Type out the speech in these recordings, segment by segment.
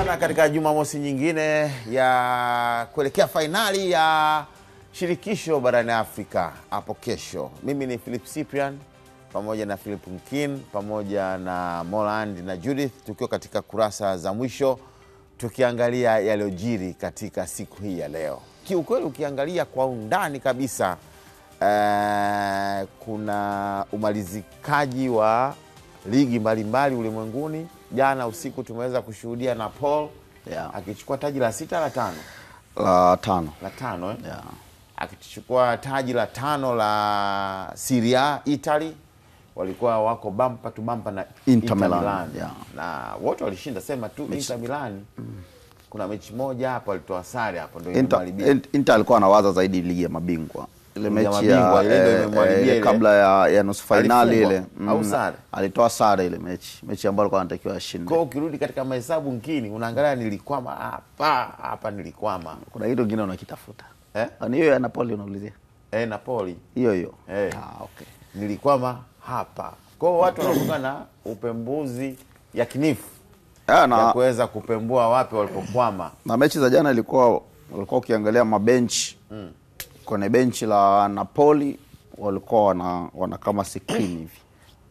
sana katika Jumamosi nyingine ya kuelekea fainali ya shirikisho barani Afrika hapo kesho. Mimi ni Philip Cyprian pamoja na Philip Mkin pamoja na Moland na Judith, tukiwa katika kurasa za mwisho tukiangalia yaliyojiri katika siku hii ya leo. Kiukweli ukiangalia kwa undani kabisa, kuna umalizikaji wa ligi mbalimbali ulimwenguni. Jana usiku tumeweza kushuhudia Napoli akichukua taji la 6 la 5. La 5 eh? Yeah. Akichukua taji la 5 la Serie A Italy. Walikuwa wako bumper to bumper na Inter Milan. Yeah. Na wote walishinda, sema tu Inter Milan. Kuna mechi moja hapo walitoa sare hapo ndio Inter alikuwa anawaza zaidi ligi ya mabingwa. Ile mechi ya kabla ya nusu finali ile au sare. Alitoa sare ile mechi ambayo alikuwa anatakiwa ashinde. Kwa ukirudi katika mahesabu ngini unaangalia nilikwama hapa nilikwama. Kuna hilo ngine unakitafuta. Ni hiyo ya Napoli unaulizia? Napoli. Hiyo. Okay. Nilikwama hapa. Kwa watu wanakuwa na upembuzi yakinifu ya kuweza kupembua wapi walipokwama. Na mechi za jana walikuwa ukiangalia mabenchi. Kwenye benchi la Napoli walikuwa wana kama screen hivi.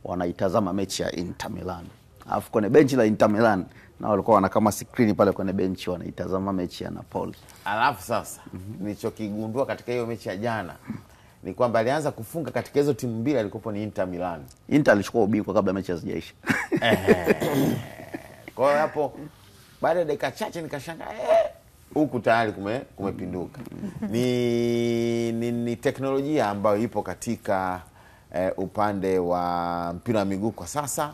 Wanaitazama mechi ya Inter Milan. Alafu kwenye benchi la Inter Milan na walikuwa wana kama screen pale kwenye benchi wanaitazama mechi ya Napoli. Alafu sasa nilichokigundua katika hiyo mechi ya jana ni kwamba alianza kufunga katika hizo timu mbili alikopo ni Inter Milan. Inter alichukua ubingwa kabla mechi hazijaisha. Kwa hiyo hapo baada ya dakika chache nikashangaa huku tayari kumepinduka. Ni teknolojia ambayo ipo katika upande wa mpira wa miguu kwa sasa,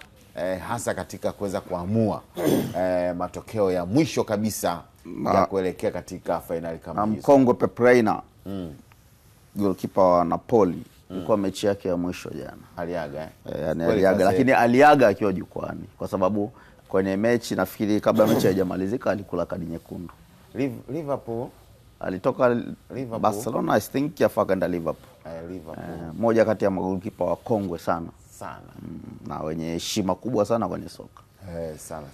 hasa katika kuweza kuamua matokeo ya mwisho kabisa ya kuelekea katika finali kama hizo. Mkongo Pepe Reina, goalkeeper wa Napoli, ilikuwa mechi yake ya mwisho jana. Aliaga aliaga, lakini aliaga akiwa jukwani kwa sababu kwenye mechi nafikiri kabla mechi haijamalizika alikula kadi nyekundu. Liverpool alitoka Barcelona, I think yafakaenda Liverpool. Moja kati ya magolikipa wa kongwe sana. Na wenye heshima kubwa sana kwenye soka. Sana.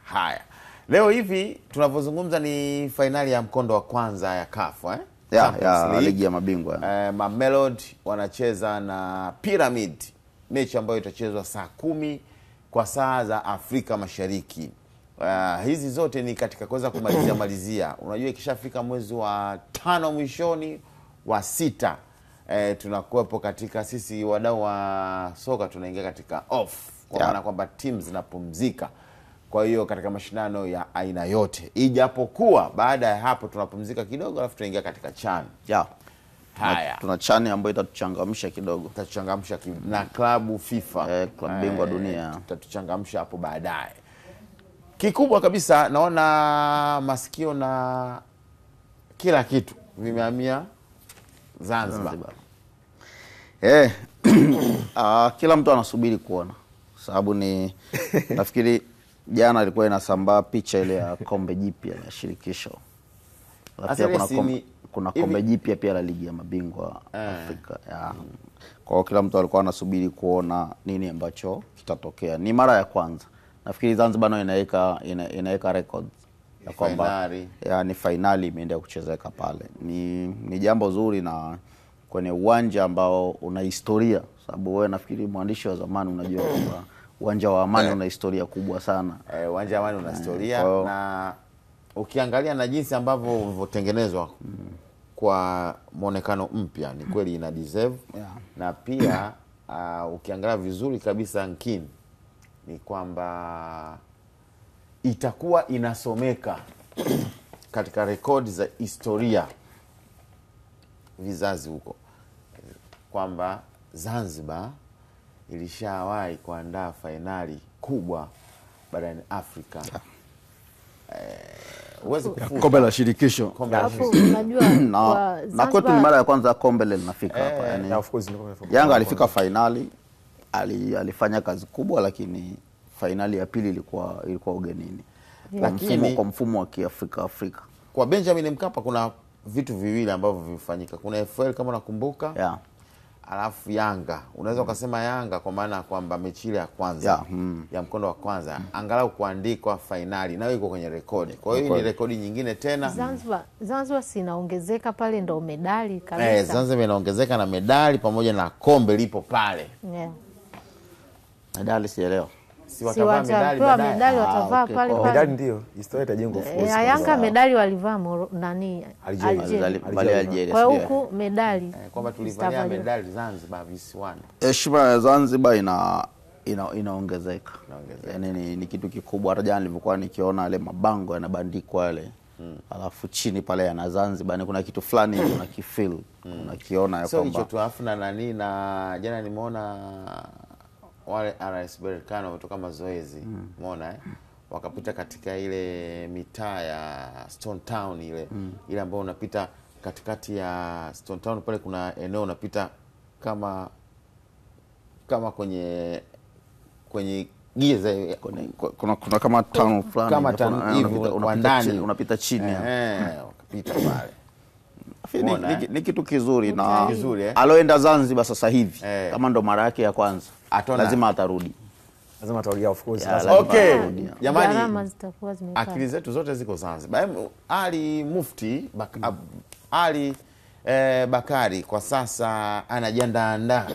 Haya. Leo hivi tunavyozungumza ni finali ya mkondo wa kwanza ya CAF ya ligi ya mabingwa. Mamelodi wanacheza na Pyramid, mechi ambayo itachezwa saa 10 kwa saa za Afrika Mashariki. Hizi zote ni katika kuweza kumalizia. Unajua ikishafika mwezi wa 5 mwishoni wa 6, tunakuwepo katika sisi wadau wa soka tunaingia katika off. Kwa maana kwamba timu zinapumzika. Kwa hiyo katika mashindano ya aina yote. Ijapokuwa baada ya hapo tunapumzika kidogo alafu tunaingia katika CHAN. Haya. Tuna CHAN ambayo itatuchangamsha kidogo. Itatuchangamsha na klabu FIFA. Klabu bingwa dunia. Itatuchangamsha hapo baadaye. Kikubwa kabisa naona masikio na kila kitu vimehamia Zanzibar. Kila mtu anasubiri kuona. Sababu ni nafikiri jana ilikuwa inasambaa picha ile ya kombe jipya la shirikisho. Kuna kombe jipya pia la ligi ya mabingwa Afrika. Kwa kila mtu alikuwa anasubiri kuona nini ambacho kitatokea. Ni mara ya kwanza. Nafikiri Zanzibar nao inaweka records ya kwamba ni finali imeenda kuchezeka pale. Ni jambo zuri na kwenye uwanja ambao una historia. Sababu wewe nafikiri mwandishi wa zamani unajua kwamba uwanja wa Amani una historia kubwa sana. Uwanja wa Amani una historia na ukiangalia na jinsi ambavyo ulivyotengenezwa kwa muonekano mpya ni kweli ina deserve. Na pia ukiangalia vizuri kabisa Nkini ni kwamba itakuwa inasomeka katika rekodi za historia vizazi huko kwamba Zanzibar ilishawahi kuandaa fainali kubwa barani Afrika. Uweze kufuta kombe la shirikisho. Unajua na kwetu ni mara ya kwanza kombe linafika hapa. Of course Yanga alifika finali, alifanya kazi kubwa, lakini finali ya pili ilikuwa ugenini. Lakini kwa mfumo wa Kiafrika. Kwa Benjamin Mkapa kuna vitu viwili ambavyo vimefanyika. Kuna FL kama unakumbuka. alafu Yanga. Unaweza ukasema Yanga kwa maana kwamba mechi ile ya kwanza ya mkondo wa kwanza angalau kuandikwa finali nayo iko kwenye rekodi. Kwa hiyo ni rekodi nyingine tena. Zanzibar sinaongezeka pale ndo medali kabisa. Zanzibar inaongezeka na medali pamoja na kombe lipo pale. Medali sielewa. Si watavaa medali baadaye. Medali watavaa pale pale. Medali ndio historia itajengwa of course. Yanga medali walivaa nani Algeria. Kwa huku medali kwamba tulivania medali Zanzibar visiwani. Heshima ya Zanzibar inaongezeka. Yaani ni kitu kikubwa. Hata jana nilivyokuwa nikiona yale mabango yanabandikwa yale. Alafu chini pale yana Zanzibar ni kuna kitu fulani unakifeel. Unakiona ya kwamba. So hicho tu afuna nani na jana nimeona wale RS Berkane kutoka mazoezi, umeona wakapita katika ile mitaa ya Stone Town ile ambayo unapita katikati ya Stone Town pale kuna eneo unapita kama kwenye giza kuna kama town fulani kama town hivi unapita chini wakapita pale. Ni kitu kizuri na aloenda Zanzibar sasa hivi kama ndo mara yake ya kwanza lazima atarudi. Lazima atarudia of course. Okay. Jamani, akili zetu zote ziko Zanzibar. Ali Mufti Ali Bakari kwa sasa anajiandaa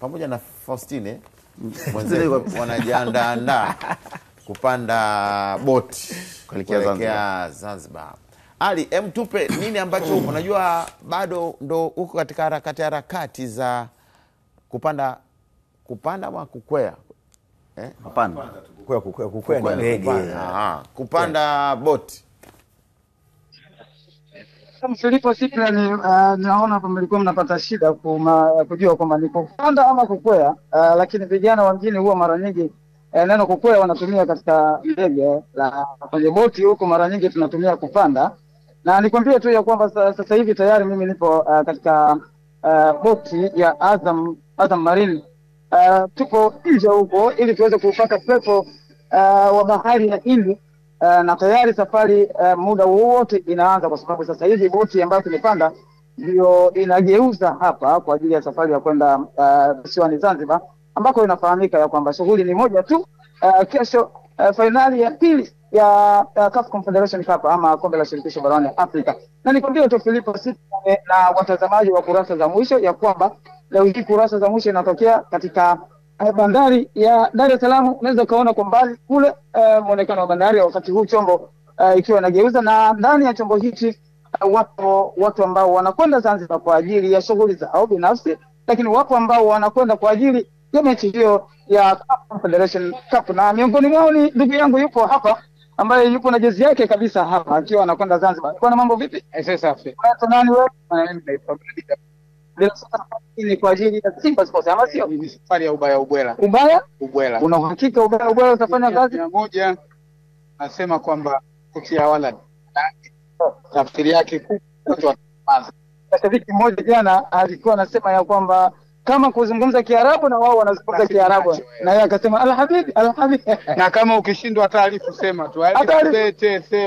pamoja na Faustine mwenzetu wanajiandaa kupanda boti kuelekea Zanzibar. Ali, tupe nini ambacho unajua bado ndo uko katika harakati za kupanda ama kukwea? Kukwea ni ndege. Kupanda boti. Kama Filipo Cyprian naona kwamba mlikuwa mnapata shida kujua kwamba ni kupanda ama kukwea, lakini vijana wa mjini huwa mara nyingi neno kukwea wanatumia katika ndege, la kwenye boti huko mara nyingi tunatumia kupanda. Na nikwambie tu ya kwamba sasa hivi tayari mimi nipo katika boti ya Azam Marine. Tuko nje huko ili tuweze kupata pepo wa bahari ya Hindi, na tayari safari muda wote inaanza, kwa sababu sasa hivi boti ambayo tumepanda ndio inageuza hapa kwa ajili ya safari ya kwenda visiwani Zanzibar, ambako inafahamika ya kwamba shughuli ni moja tu. Kesho finali ya pili ya CAF Confederation Cup ama kombe la shirikisho barani Afrika. Na nikwambie tu Filipo na watazamaji wa kurasa za mwisho ya kwamba leo hii kurasa za mwisho inatokea katika bandari ya Dar es Salaam. Unaweza kaona kwa mbali kule muonekano wa bandari wakati huu chombo ikiwa inageuza, na ndani ya chombo hichi watu ambao wanakwenda Zanzibar kwa ajili ya shughuli zao binafsi, lakini wapo ambao wanakwenda kwa ajili ya mechi hiyo ya CAF Confederation Cup. Na miongoni mwao ni ndugu yangu yupo hapa ambaye yupo na jezi yake kabisa hapa akiwa anakwenda Zanzibar. Bwana, mambo vipi? Safi. Nani wewe? Bila sasa ni kwa ajili ya Simba Sports ama sio? Ni safari ya ubwela. Ubwela. Una uhakika ubwela utafanya kazi? Moja nasema kwamba kutia wala tafsiri yake kubwa. Shabiki mmoja jana alikuwa anasema ya kwamba kama kuzungumza Kiarabu na wao wanazungumza Kiarabu, na yeye akasema alhabib. Na kama ukishindwa taarifa sema tu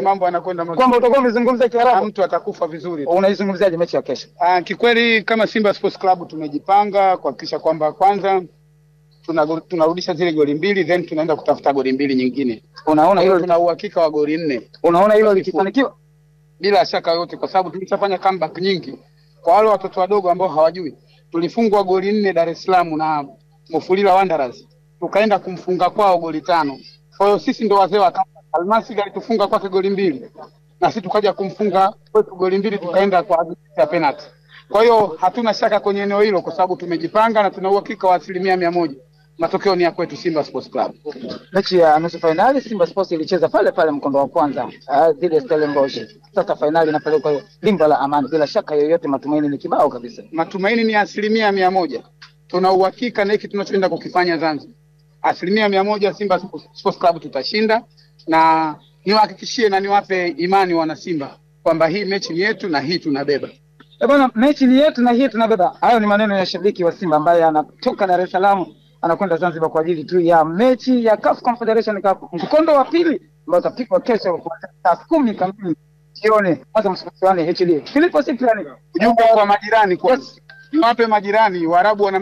mambo yanakwenda mazuri, kwamba utakuwa umezungumza Kiarabu mtu atakufa vizuri. Unaizungumziaje mechi ya kesho? Kikweli kama Simba Sports Club tumejipanga kuhakikisha kwamba kwanza tunarudisha zile goli mbili, then tunaenda kutafuta goli mbili nyingine. Unaona hilo, tuna uhakika wa goli 4. Unaona hilo likifanikiwa? Bila shaka yote, kwa sababu tulishafanya comeback nyingi. Kwa wale watoto wadogo ambao hawajui, tulifungwa goli 4 Dar es Salaam na Mufulira Wanderers, tukaenda kumfunga kwao goli 5. Kwa hiyo sisi ndo wazee wa Almasi alitufunga kwake goli 2 na sisi tukaja kumfunga kwetu goli 2, tukaenda kwa ajili ya penalty. Kwa hiyo hatuna shaka kwenye eneo hilo, kwa sababu tumejipanga na tuna uhakika wa 100%. Matokeo ni ya kwetu Simba Sports Club. Mechi ya nusu finali Simba Sports ilicheza pale pale mkondo wa kwanza dhidi ya Stellenbosch. Sasa finali inapelekwa Dimba la Amani. Bila shaka yoyote matumaini ni kibao kabisa. Matumaini ni 100%. Tuna uhakika na hiki tunachoenda kukifanya Zanzibar. 100% Simba Sports Club tutashinda, na niwahakikishie na niwape imani wana Simba kwamba hii mechi ni yetu na hii tunabeba. Bwana, mechi ni yetu na hii tunabeba. Hayo ni maneno ya shabiki wa Simba ambaye anatoka Dar es Salaam anakwenda Zanzibar kwa ajili tu ya mechi ya CAF Confederation Cup mkondo wa pili ambao utapigwa kesho kuanzia saa 10 kamili jioni hasa msukani HD. Filipo Cyprian, ujumbe kwa majirani kwa niwape majirani. Waarabu wana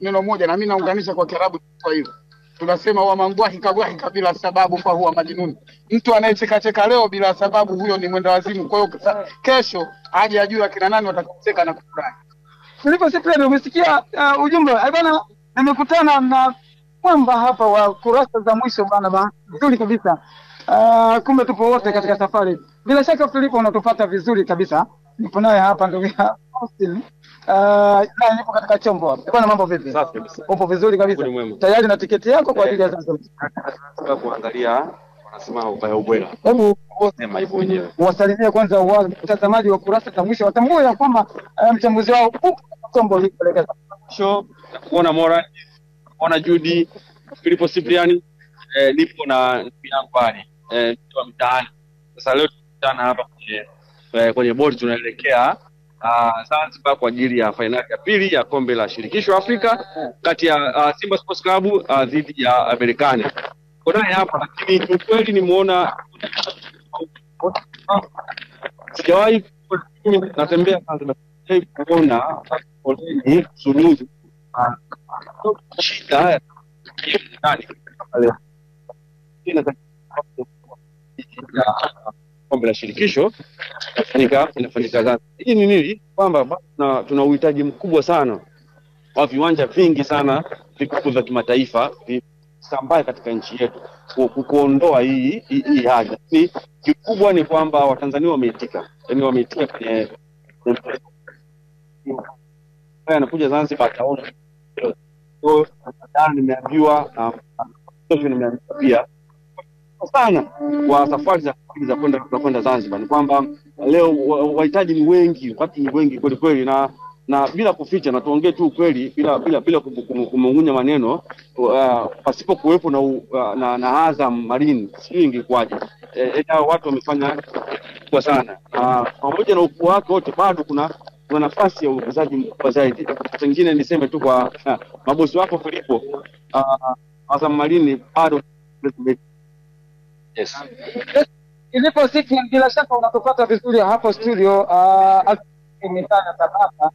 neno moja na mimi naunganisha kwa Kiarabu kwa hilo. Tunasema wa mangwahi kagwahi bila sababu kwa huwa majinuni. Mtu anayecheka cheka leo bila sababu huyo ni mwenda wazimu. Kwa hiyo kesho aje ajue akina nani watacheka na kufurahi. Filipo Cyprian, umesikia ujumbe? Bwana, nimekutana na kwamba hapa wa kurasa za mwisho bwana, vizuri kabisa. Kumbe tupo wote katika safari. Bila shaka Filipo unatupata vizuri kabisa. Nipo naye hapa ndugu ya Austin. Na nipo katika chombo hapa. Bwana, mambo vipi? Safi kabisa. Upo vizuri kabisa. Tayari na tiketi yako kwa ajili ya Zanzibar. Nataka kuangalia wanasema ubaya ubwela. Hebu Sema hivyo wenyewe. wasalimie kwanza watazamaji wa kurasa za mwisho, watambue ya kwamba mchambuzi wao upo katika chombo hiki kuelekeza. Show kuona Mora, kuona Judy, Filipo Cyprian, nipo na ndugu yangu pale. Mtu wa mtaani. Sasa leo tunakutana hapa kwenye bodi tunaelekea Zanzibar kwa ajili ya fainali ya pili ya kombe la shirikisho Afrika kati ya Simba Sports Club dhidi ya Amerikani. Kuna hapa lakini kweli nimeona sijawahi natembea Zanzibar kuona foleni suluhu shida nani kombe la shirikisho inafanyika Zanzibar. Hii ni nini? Kwamba tuna uhitaji mkubwa sana wa viwanja vingi sana vikubwa vya kimataifa visambaye katika nchi yetu kuondoa hii haja. Ni kikubwa ni kwamba Watanzania wameitika. Yaani wameitika kwenye anakuja Zanzibar ataona. So nimeambiwa pia sana kwa safari za kwenda Zanzibar ni kwamba leo wahitaji ni wengi, watu ni wengi kweli kweli, na bila kuficha na tuongee tu kweli bila kumungunya maneno, pasipo kuwepo na Azam Marine sio ingekwaje. Watu wamefanya kwa sana, pamoja na ukubwa wake wote bado kuna nafasi ya uwekezaji mkubwa zaidi. Pengine niseme tu kwa mabosi wako Filipo, Azam Marine bado. Yes. Filipo Cyprian, bila shaka unatupata vizuri hapo studio. Mitana tabaka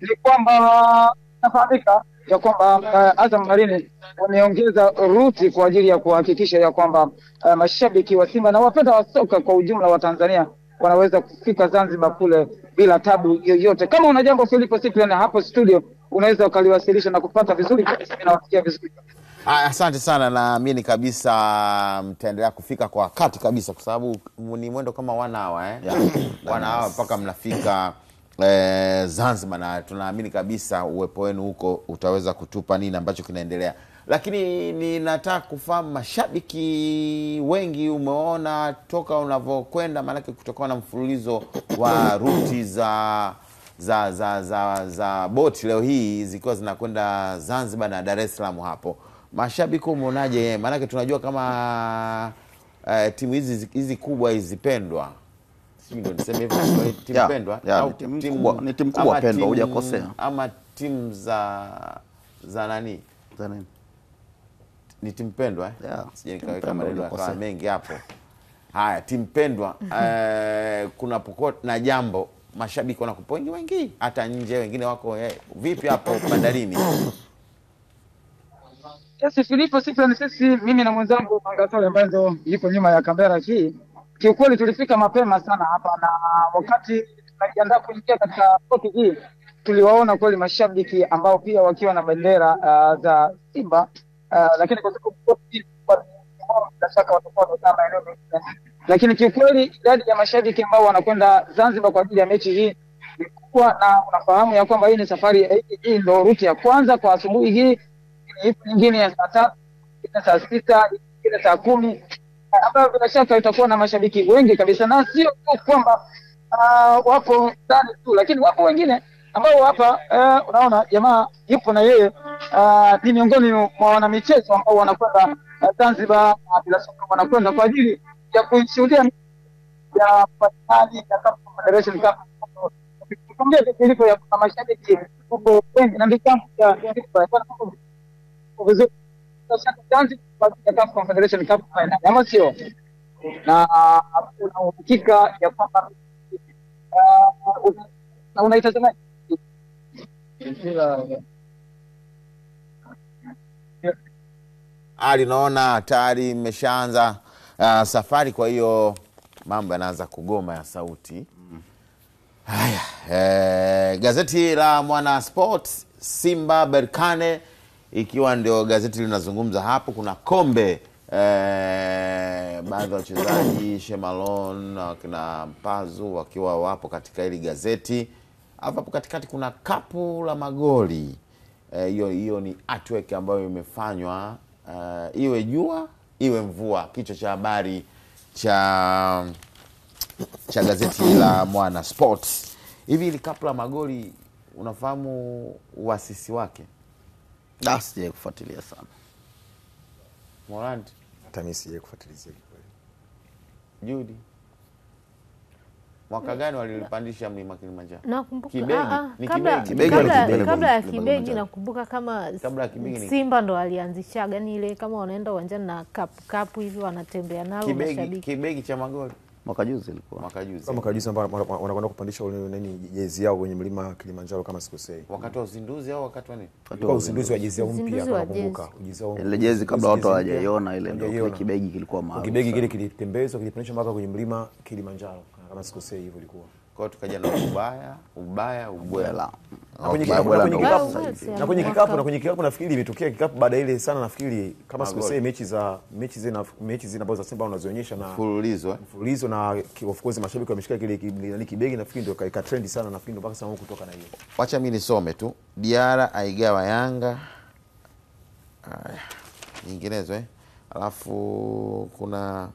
ni kwamba nafahamika ya kwamba Azam Marine wameongeza ruti kwa ajili ya kuhakikisha ya kwamba mashabiki wa Simba na wapenda wa soka kwa ujumla wa Tanzania wanaweza kufika Zanzibar kule bila tabu yoyote. Kama una jambo Filipo Cyprian hapo studio, unaweza ukaliwasilisha na kupata vizuri kabisa, nawafikia vizuri. Asante sana, na mimi kabisa mtaendelea kufika kwa wakati kabisa kwa sababu ni mwendo kama 1 hour wana hour mpaka mnafika Zanzibar, na tunaamini kabisa uwepo wenu huko utaweza kutupa nini ambacho kinaendelea. Lakini ninataka kufahamu mashabiki wengi umeona toka unavyokwenda, maana kutokana na mfululizo wa ruti za boti leo hii zikiwa zinakwenda Zanzibar na Dar es Salaam hapo. Mashabiki umeonaje? Maana tunajua kama timu hizi kubwa zipendwa. Sio ndio niseme hivyo, timu pendwa au ni timu kubwa pendwa, hujakosea. Ama timu za nani? Za nini? Ni timu pendwa sije nikaweka maneno kwa mengi hapo. Haya, timu pendwa kuna pokot na jambo mashabiki wanakupa wengi hata nje, wengine wako vipi hapo bandarini? Yes, Filipo Cyprian, sisi mimi na mwenzangu Mangasole ambaye ndio yuko nyuma ya kamera hii, kiukweli tulifika mapema sana hapa, na wakati tunajiandaa kuingia katika boti hii tuliwaona kweli mashabiki ambao pia wakiwa na bendera za Simba, lakini kwa sababu bila shaka watakuwa kama eneo mengine, lakini kiukweli idadi ya mashabiki ambao wanakwenda Zanzibar kwa ajili ya mechi hii ni kubwa, na unafahamu ya kwamba hii ni safari hii ndio ruti ya kwanza kwa asubuhi hii, nyingine ya saa 3, saa 6, nyingine saa 10, ambayo bila shaka itakuwa na mashabiki wengi kabisa, na sio tu kwamba wapo ndani tu, lakini wapo wengine ambao hapa unaona jamaa yupo na yeye ni miongoni mwa wanamichezo ambao wanakwenda Zanzibar, bila shaka wanakwenda kwa ajili ya kushuhudia ya finali ya Cup Federation Cup. Tukiongea Filipo ya mashabiki huko wengi na ndika ya vizuri sasa Zanzibar kwa Cup Federation Cup final ama sio, na kuna uhakika ya kwamba unaitazama Ali, naona tayari imeshaanza safari, kwa hiyo mambo yanaanza kugoma ya sauti. Haya, gazeti la Mwana Sports, Simba Berkane ikiwa ndio gazeti linazungumza hapo. Kuna kombe, baadhi ya wachezaji Shemalon na kina Mpazu wakiwa wapo katika hili gazeti. Hapo katikati kuna kapu la magoli. Hiyo ni artwork ambayo imefanywa, iwe jua iwe mvua. Kichwa cha habari cha gazeti la Mwana Sports. Hivi ile kapu la magoli unafahamu uasisi wake? Sije kufuatilia sana. Morant, Hata mimi sije kufuatilia kweli. Judy, mwaka gani walilipandisha mlima Kilimanjaro? Nakumbuka Kibegi. kabla ya Kibegi nakumbuka kama Kibegi Simba ndo alianzishaga ni ile kama wanaenda uwanjani na kapu hivi wanatembea nalo mashabiki. Kibegi cha magoli Mwaka juzi ilikuwa. Mwaka juzi wanakwenda kupandisha nini jezi yao kwenye mlima Kilimanjaro kama sikosei. Wakati wa uzinduzi au wakati wa nini? Kwa uzinduzi wa jezi yao mpya nakumbuka. Ile jezi kabla watu hawajaiona ile ndio Kibegi kilikuwa maarufu. Kibegi kile kilitembezwa kilipandishwa mpaka kwenye mlima Kilimanjaro kama sikosei hivyo ilikuwa. Kwa hiyo tukaja na ubaya ubwela. Na kwenye kikapu nafikiri imetokea kikapu baada ile sana, nafikiri kama sikosei mechi zina ambazo Simba wanazionyesha na mfululizo na of course mashabiki wameshika kile Kibegi, nafikiri ndio kaika trend sana, nafikiri ndio mpaka sasa kutoka na hiyo. Wacha mimi nisome tu. Diara aigawa Yanga. Nyinginezo alafu kuna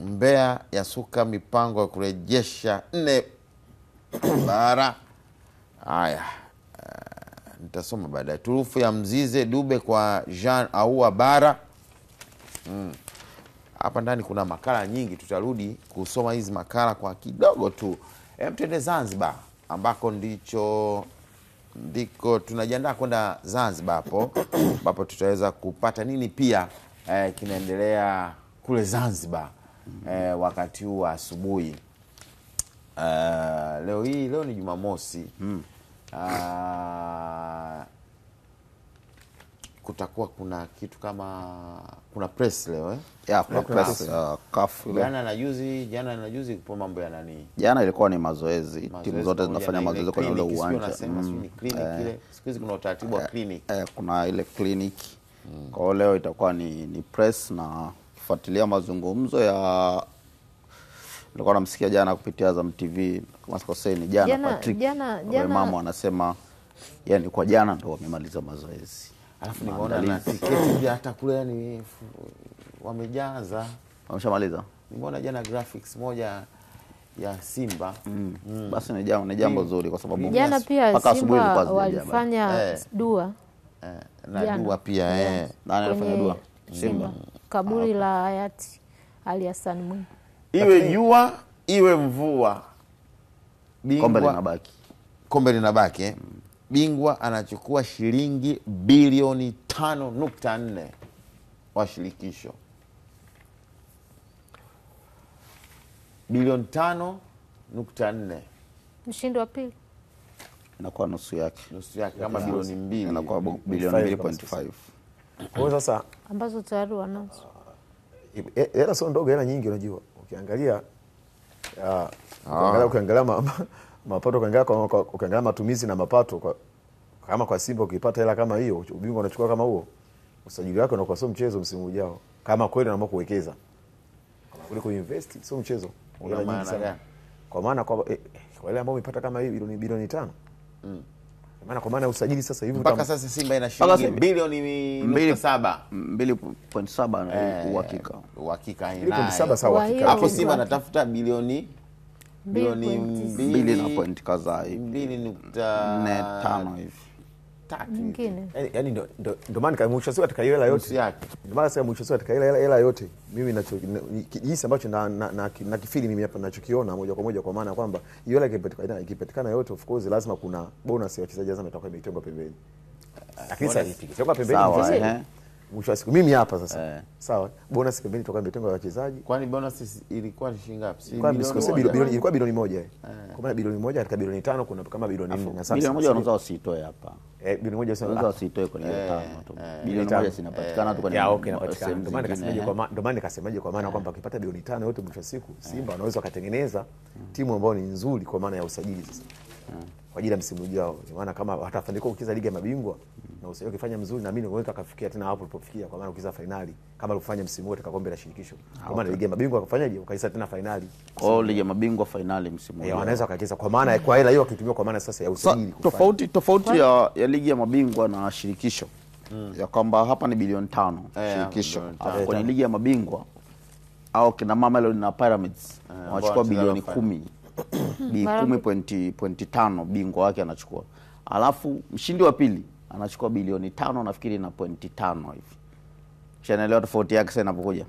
Mbeya yasuka mipango ya kurejesha 4 bara. Haya, nitasoma baadaye. Turufu ya Mzize Dube kwa Jean Ahoua bara. Hapa ndani kuna makala nyingi, tutarudi kusoma hizi makala kwa kidogo tu. Twende Zanzibar ambako ndiko tunajiandaa kwenda Zanzibar hapo ambapo tutaweza kupata nini pia kinaendelea kule Zanzibar wakati huu asubuhi. Leo ni Jumamosi. Kutakuwa kuna kitu kama kuna press leo kuna press kafu. Jana na juzi kwa mambo ya nani? Jana ilikuwa ni mazoezi. Timu zote zinafanya mazoezi kwenye ule uwanja. Siku hizi kuna utaratibu wa clinic. Kuna ile clinic. Kwa leo itakuwa ni press na kufuatilia mazungumzo ya nilikuwa namsikia jana kupitia Azam TV kama sikosei ni jana Patrick. Mama anasema yani kwa jana ndo wamemaliza mazoezi. Alafu nimeona na tiketi pia hata kule yani wamejaza. Wameshamaliza. Nimeona jana graphics moja ya Simba. Basi ni jambo zuri kwa sababu jana pia Simba walifanya dua. Na dua pia nani alifanya dua? Simba. Kaburi la hayati Ali Hassan Mwinyi. Iwe jua iwe mvua, kombe linabaki. Bingwa anachukua shilingi bilioni 5.4 wa shirikisho. Bilioni 5.4. Mshindi wa pili inakuwa nusu yake kama bilioni 2, inakuwa bilioni 2.5. Kwa sasa ambazo tayari wanazo. Hela sio ndogo, hela nyingi unajua. Ukiangalia mapato, ukiangalia matumizi na mapato kama kwa Simba ukipata hela kama hiyo, ubingwa unachukua kama huo, usajili wake unakuwa sio mchezo msimu ujao. Kama kweli unaamua kuwekeza. Kama kule kuinvest sio mchezo. Una maana gani? Kwa maana kwa wale ambao umepata kama hiyo bilioni 5. Kwa maana usajili sasa hivi mpaka sasa Simba ina shilingi bilioni 2.7 na uhakika. Uhakika ina. 2.7 sawa hakika. Hapo Simba anatafuta bilioni 2 na point kadhaa hivi. 2.45 hivi. Nyingine. Yaani ndio maana kama mwisho sio katika hela yote. Ndio maana sasa mwisho sio katika hela yote. Mimi ninacho jinsi ambacho na kifili mimi hapa ninachokiona moja kwa moja, kwa maana kwamba hiyo hela ikipatikana yote, of course lazima kuna bonus ya wachezaji lazima itakuwa imetengwa pembeni. Lakini sasa ikitoka pembeni mwisho wa siku mimi hapa sasa. Sawa. Bonus pembeni toka mitengo ya wachezaji. Kwani bonus ilikuwa ni shilingi ngapi? Si bilioni ilikuwa bilioni 1. Kwa maana bilioni 1 katika bilioni 5 kuna kama bilioni 4 na sasa. Bilioni 1 wanaweza wasitoe hapa. Bilioni 1 wanaweza wasitoe kwenye 5 tu. Bilioni 1 zinapatikana tu kwenye. Ya okay, inapatikana. Ndio maana nikasemaje kwa maana kwamba ukipata bilioni 5 yote mwisho wa siku Simba wanaweza wakatengeneza timu ambayo ni nzuri kwa maana ya usajili sasa. Kwa ajili ya msimu ujao. Maana kama watafanikiwa kucheza ligi ya mabingwa na usajili ukifanya mzuri na mimi naweza kafikia tena hapo ulipofikia kwa maana ukicheza finali kama ulifanya msimu wote katika kombe la shirikisho. Kwa maana ligi ya mabingwa akafanyaje? Ukaisa tena finali. Ligi ya mabingwa finali msimu ujao. Wanaweza wakacheza kwa maana kwa hela hiyo wakitumia kwa maana sasa ya usajili. Tofauti ya ligi ya mabingwa na shirikisho. Ya kwamba hapa ni bilioni 5 shirikisho. Kwenye ligi ya mabingwa au kina Mamelodi na Pyramids wanachukua bilioni 10. 10.5 bingwa wake anachukua. Alafu mshindi wa pili anachukua bilioni 5 nafikiri na .5 hivi. Chanaelewa tofauti yake sasa inapokuja.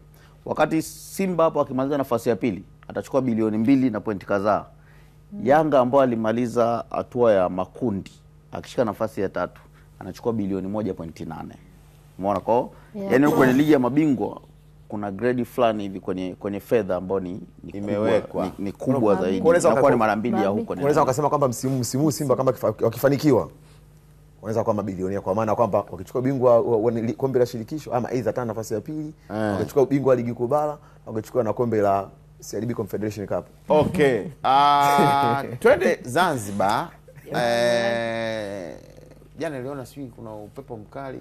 Wakati Simba hapo akimaliza nafasi ya pili atachukua bilioni 2 na point kadhaa. Yanga ambao alimaliza hatua ya makundi akishika nafasi ya 3 anachukua bilioni 1.8. Umeona kwa? Yaani kwenye ligi ya mabingwa kuna grade fulani hivi kwenye fedha ambao ni imewekwa ni kubwa zaidi. Kwa ni mara mbili ya huko. Unaweza ukasema kwamba msimu Simba kama wakifanikiwa wanaweza kuwa mabilionia kwa maana kwamba wakichukua bingwa wa kombe la shirikisho ama aidha tena nafasi ya pili, wakichukua bingwa wa ligi kuu bara, wakichukua na kombe la CRB Confederation Cup. Okay. Twende Zanzibar. Jana niliona sijui kuna upepo mkali.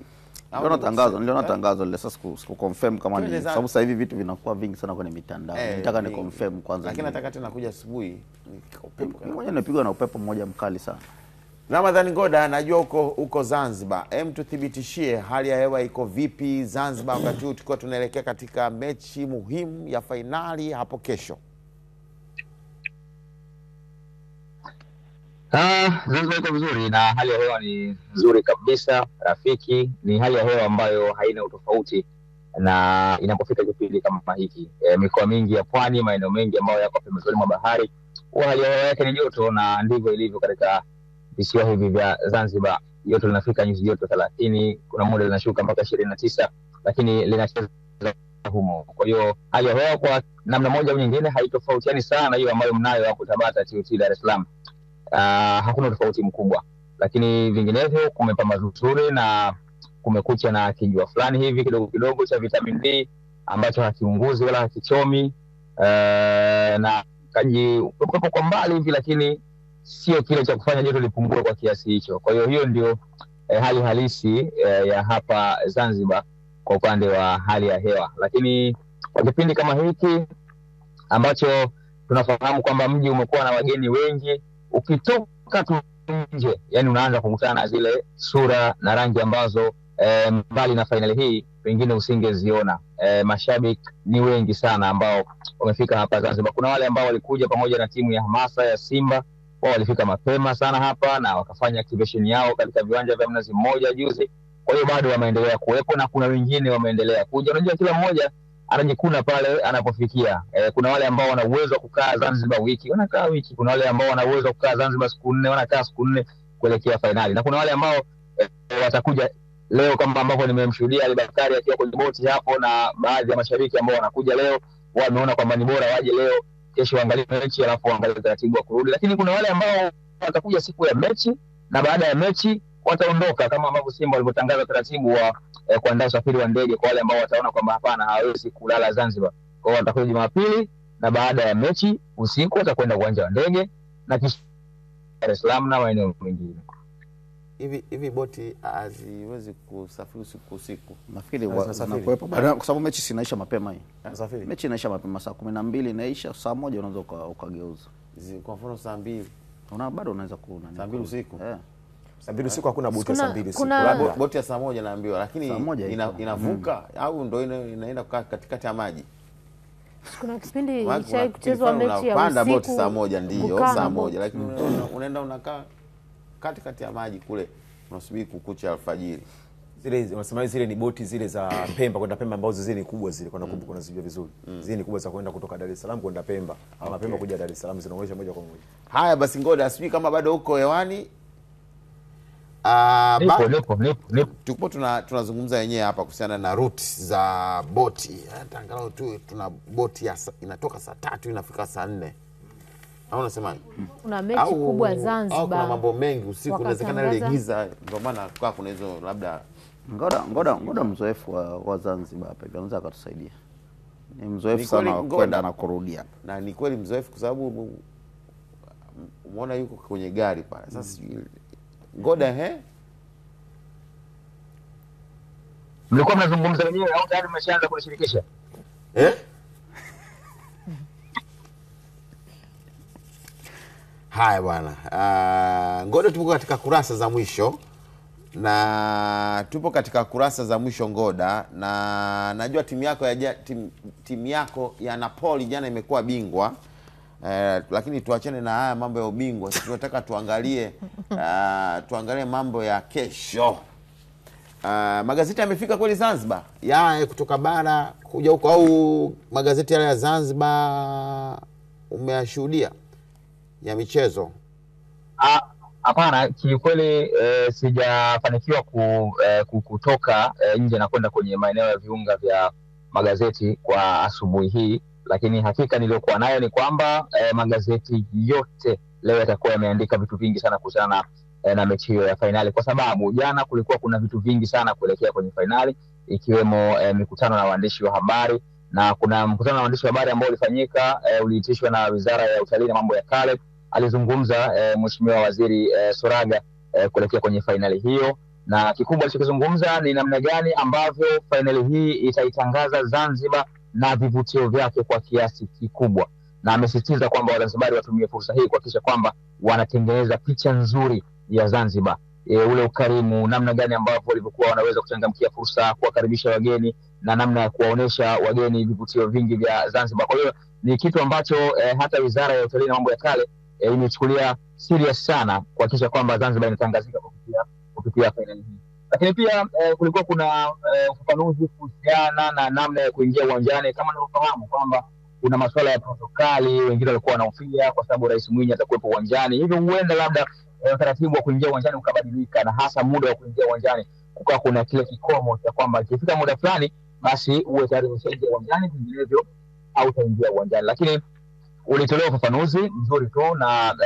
Niliona tangazo lile sasa confirm kama ni sababu sasa hivi vitu vinakuwa vingi sana kwenye mitandao. Nataka ni confirm kwanza. Lakini nataka tena kuja asubuhi upepo. Mmoja anapigwa na upepo mmoja mkali sana. Ramadhani Ngoda, najua uko Zanzibar. Tuthibitishie hali ya hewa iko vipi Zanzibar wakati huu tukiwa tunaelekea katika mechi muhimu ya fainali hapo kesho. Zanzibar iko vizuri na hali ya hewa ni nzuri kabisa, rafiki. Ni hali ya hewa ambayo haina utofauti na inapofika kipindi kama hiki. Mikoa mingi ya pwani, maeneo mengi ambayo yako pembezoni mwa bahari, hali ya hewa yake ni joto, na ndivyo ilivyo katika visiwa hivi vya Zanzibar. Joto linafika nyuzi joto 30, kuna muda linashuka mpaka 29, lakini linacheza humo. Kwa hiyo hali ya hewa kwa namna moja au nyingine haitofautiani sana hiyo ambayo mnayo hapo Tabata, TOT, Dar es Salaam. Hakuna tofauti mkubwa, lakini vinginevyo kumepambazuka na kumekucha na kijua fulani hivi kidogo kidogo cha vitamin D ambacho hakiunguzi wala hakichomi, na kaji upepo kwa mbali hivi, lakini sio kile cha kufanya joto lipungue kwa kiasi hicho. Kwa hiyo hiyo ndio hali halisi ya hapa Zanzibar kwa upande wa hali ya hewa. Lakini kwa kipindi kama hiki ambacho tunafahamu kwamba mji umekuwa na wageni wengi, ukitoka tu nje yani unaanza kukutana na zile sura na rangi ambazo mbali na finali hii pengine usingeziona. Mashabiki ni wengi sana ambao wamefika hapa Zanzibar. Kuna wale ambao walikuja pamoja na timu ya hamasa ya Simba, wao walifika mapema sana hapa na wakafanya activation yao katika viwanja vya Mnazi Mmoja juzi. Kwa hiyo bado wameendelea kuwepo na kuna wengine wameendelea kuja. Unajua kila mmoja anajikuna pale anapofikia. Kuna wale ambao wana uwezo wa kukaa Zanzibar wiki, wanakaa wiki. Kuna wale ambao wana uwezo wa kukaa Zanzibar siku 4, wanakaa siku 4 kuelekea finali. Na kuna wale ambao watakuja leo kama ambavyo nimemshuhudia Ali Bakari akiwa kwenye boti hapo, na baadhi ya mashabiki ambao wanakuja leo wameona kwamba ni bora waje leo, kesho waangalie mechi alafu waangalie taratibu wa kurudi. Lakini kuna wale ambao watakuja siku ya mechi na baada ya mechi wataondoka, kama ambavyo Simba walivyotangaza taratibu wa kuandaa usafiri wa ndege kwa wale ambao wataona kwamba hapana, hawezi kulala Zanzibar. Kwa hiyo watakuja Jumapili na baada ya mechi usiku watakwenda uwanja wa ndege na kisha Dar es Salaam na maeneo mengine. Hivi boti haziwezi kusafiri usiku. Nafikiri wanakuepo baada kwa sababu mechi sinaisha mapema hii. Safari. Mechi inaisha mapema saa 12 inaisha, saa 1 unaweza ukageuza. Kwa mfano saa 2. Bado unaweza kuona. Saa 2 usiku. Saa 2 usiku hakuna boti ya saa 2 usiku. Boti ya saa 1 naambiwa, lakini inavuka au ndio inaenda katikati ya maji. Kuna kipindi cha kuchezwa mechi ya usiku. Panda boti saa 1 ndio saa 1, lakini unaenda unakaa katikati ya maji kule unasubiri kukucha alfajiri. Zile unasema zile ni boti zile za Pemba kwenda Pemba ambazo zile ni kubwa zile, kwa nakumbuka unazijua vizuri. Zile ni kubwa za kwenda kutoka Dar es Salaam kwenda Pemba. Ama Pemba kuja Dar es Salaam zinaonyesha moja kwa moja. Haya basi Ngoda, sijui kama bado uko hewani. Nipo. Tupo tunazungumza wenyewe hapa kuhusiana na routes za boti. Angalau tu tuna boti inatoka saa 3 inafika saa 4. Au unasemaje? Kuna mechi kubwa Zanzibar. Au kuna mambo mengi usiku, inawezekana ile giza, ndio maana kwa kuna hizo labda Ngoda mzoefu wa Zanzibar hapa anaweza akatusaidia. Ni mzoefu sana kwenda na kurudi hapa. Na ni kweli mzoefu kwa sababu umeona yuko kwenye gari pale. Sasa Ngoda mlikuwa mnazungumza wenyewe au tayari mmeshaanza kunishirikisha? Haya bwana. Ngoda, tupo katika kurasa za mwisho. Ngoda, na najua timu yako ya Napoli jana imekuwa bingwa. Lakini tuachane na haya mambo ya ubingwa. Tunataka tuangalie mambo ya kesho. Magazeti yamefika kweli Zanzibar ya kutoka bara kuja huko, au magazeti yale ya Zanzibar umeyashuhudia ya michezo? Hapana, kiukweli sijafanikiwa kutoka nje na kwenda kwenye maeneo ya viunga vya magazeti kwa asubuhi hii, lakini hakika niliyokuwa nayo ni kwamba magazeti yote leo yatakuwa yameandika vitu vingi sana kuhusiana na mechi hiyo ya fainali, kwa sababu jana kulikuwa kuna vitu vingi sana kuelekea kwenye fainali, ikiwemo mikutano na waandishi wa habari, na kuna mkutano na waandishi wa habari ambao ulifanyika uliitishwa na Wizara ya Utalii na Mambo ya Kale. Alizungumza Mheshimiwa Waziri Soraga kuelekea kwenye fainali hiyo, na kikubwa alichokizungumza ni namna gani ambavyo fainali hii itaitangaza Zanzibar na vivutio vyake kwa kiasi kikubwa, na amesisitiza kwamba Wazanzibari watumie fursa hii kuhakikisha kwamba wanatengeneza picha nzuri ya Zanzibar, ule ukarimu, namna gani ambavyo walivyokuwa wanaweza kuchangamkia fursa, kuwakaribisha wageni na namna ya kuwaonesha wageni vivutio vingi vya Zanzibar. Kwa hiyo ni kitu ambacho hata Wizara ya Utalii na Mambo ya Kale imechukulia serious sana kuhakikisha kwamba Zanzibar inatangazika kupitia fainali hii. Lakini pia kulikuwa kuna ufafanuzi kuhusiana na namna ya kuingia uwanjani. Kama unavyofahamu kwamba kuna masuala ya protokali, wengine walikuwa wanahofia kwa sababu Rais Mwinyi atakuwepo uwanjani, hivyo huenda labda utaratibu wa kuingia uwanjani ukabadilika, na hasa muda wa kuingia uwanjani kukawa kuna kile kikomo cha kwamba ikifika muda fulani basi uwe tayari umeshaingia uwanjani, vinginevyo hautaingia uwanjani. Lakini ulitolewa ufafanuzi mzuri tu na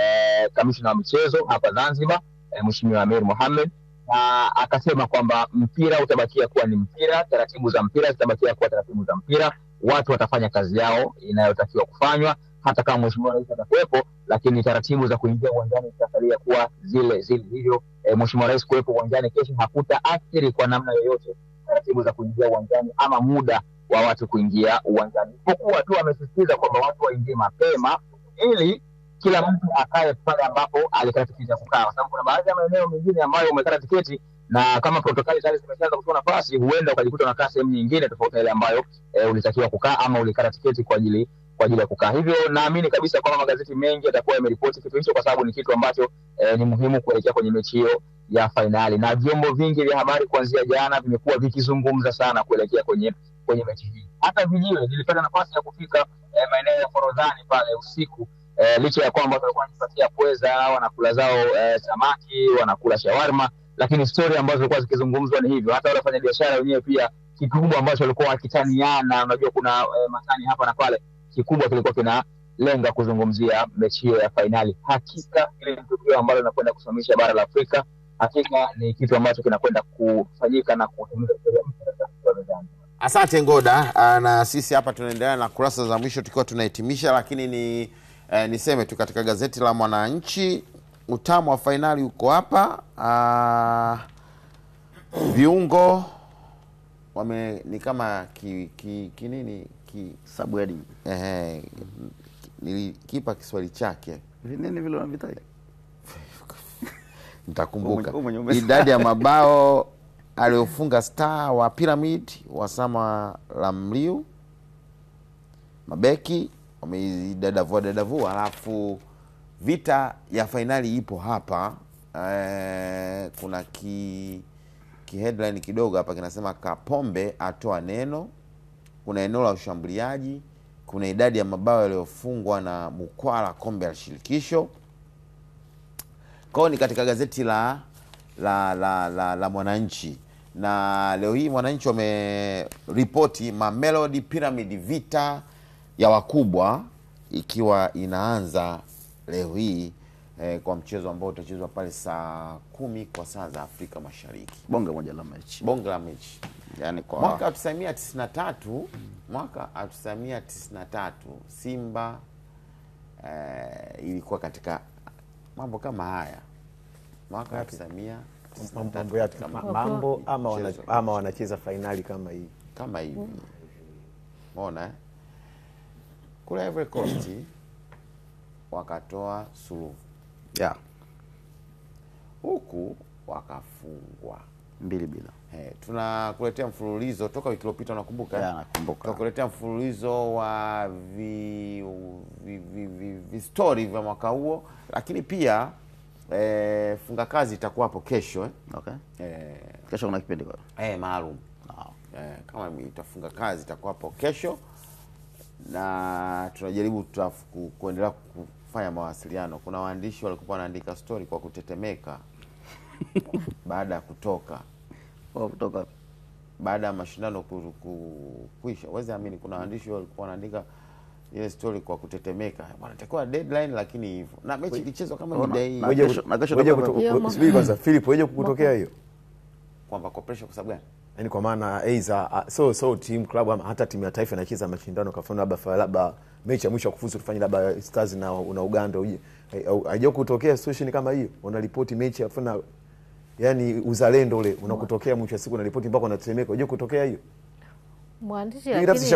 kamishna wa michezo hapa Zanzibar, Mheshimiwa Amir Mohamed, na akasema kwamba mpira utabakia kuwa ni mpira, taratibu za mpira zitabakia kuwa taratibu za mpira, watu watafanya kazi yao inayotakiwa kufanywa hata kama Mheshimiwa Rais atakuwepo, lakini taratibu za kuingia uwanjani zitasalia kuwa zile. Hivyo Mheshimiwa Rais kuwepo uwanjani kesho hakutaathiri kwa namna yoyote taratibu za kuingia uwanjani ama muda wa watu kuingia uwanjani, isipokuwa tu amesisitiza kwamba watu waingie mapema ili kila mtu akae pale ambapo alikata tiketi ya kukaa, kwa sababu kuna baadhi ya maeneo mengine ambayo umekata tiketi na kama protokali tayari zimeshaanza kutoa nafasi, huenda ukajikuta unakaa sehemu nyingine tofauti na ile ambayo ulitakiwa kukaa ama ulikata tiketi kwa ajili ya kukaa. Hivyo naamini kabisa kwamba magazeti mengi yatakuwa yameripoti kitu hicho, kwa sababu ni kitu ambacho ni muhimu kuelekea kwenye mechi hiyo ya fainali, na vyombo vingi vya habari kuanzia jana vimekuwa vikizungumza sana kuelekea kwenye mechi hii. Hata vijue nilipata nafasi ya kufika maeneo ya Forodhani pale usiku, licha ya kwamba walikuwa wanajipatia pweza, wanakula zao samaki, wanakula shawarma, lakini story ambazo zilikuwa zikizungumzwa ni hivyo. Hata wale wafanya biashara wenyewe pia kikubwa ambacho walikuwa wakitaniana, unajua kuna matani hapa na pale, kikubwa kilikuwa kinalenga kuzungumzia mechi hiyo ya fainali. Hakika ile tukio ambalo linakwenda kusimamisha bara la Afrika, hakika ni kitu ambacho kinakwenda kufanyika na kutengeneza historia mpya katika Zanzibar. Asante Ngoda, na sisi hapa tunaendelea na kurasa za mwisho tukiwa tunahitimisha, lakini niseme tu katika gazeti la Mwananchi utamu wa fainali uko hapa. Viungo ni kama kinini Sabwedi. Nilikipa Kiswahili chake. Nini vile unavitaja? Nitakumbuka. Idadi ya mabao aliofunga star wa Pyramid Wasama Lamliu, mabeki wameidadavua, alafu vita ya fainali ipo hapa. Kuna ki headline kidogo hapa kinasema Kapombe atoa neno, kuna eneo la ushambuliaji, kuna idadi ya mabao yaliyofungwa na Mukwala kombe la shirikisho. Kwa ni katika gazeti la la Mwananchi, na leo hii Mwananchi wameripoti Mamelodi Pyramid vita ya wakubwa, ikiwa inaanza leo hii kwa mchezo ambao utachezwa pale saa 10 kwa saa za Afrika Mashariki. Bonge moja la mechi. Bonge la mechi. Yani kwa Mwaka 1993 Simba ilikuwa katika mambo kama haya. Mwaka 1993 ama wanacheza fainali kama hii. Kama hivi. Umeona kule Ivory Coast wakatoa suluhu. Huku wakafungwa 2-0. Tunakuletea mfululizo toka wiki iliyopita, unakumbuka? Nakumbuka. Tunakuletea mfululizo wa story vya mwaka huo, lakini pia funga kazi itakuwa hapo kesho Okay. Kesho kuna kipindi kwa maalum. Kama itafunga kazi itakuwa hapo kesho, na tunajaribu kuendelea kufanya mawasiliano. Kuna waandishi walikuwa wanaandika story kwa kutetemeka baada ya kutoka baada ya mashindano kuisha. Wezi amini, kuna waandishi walikuwa wanaandika ile story kwa kutetemeka. Wanatakiwa deadline, lakini hivyo na mechi ilichezwa kama ni day. Subiri kwanza Philip, weje kukutokea hiyo kwamba kwa pressure, kwa sababu gani? Yaani kwa maana aidha so team club ama hata timu ya taifa inacheza mashindano, kafanya labda mechi ya mwisho kufuzu tufanye labda Stars na Uganda, haija kutokea situation kama hiyo, unaripoti mechi afuna, yani uzalendo ule unakutokea mwisho wa siku unaripoti mpaka unatetemeka, haija kutokea hiyo mwandishi.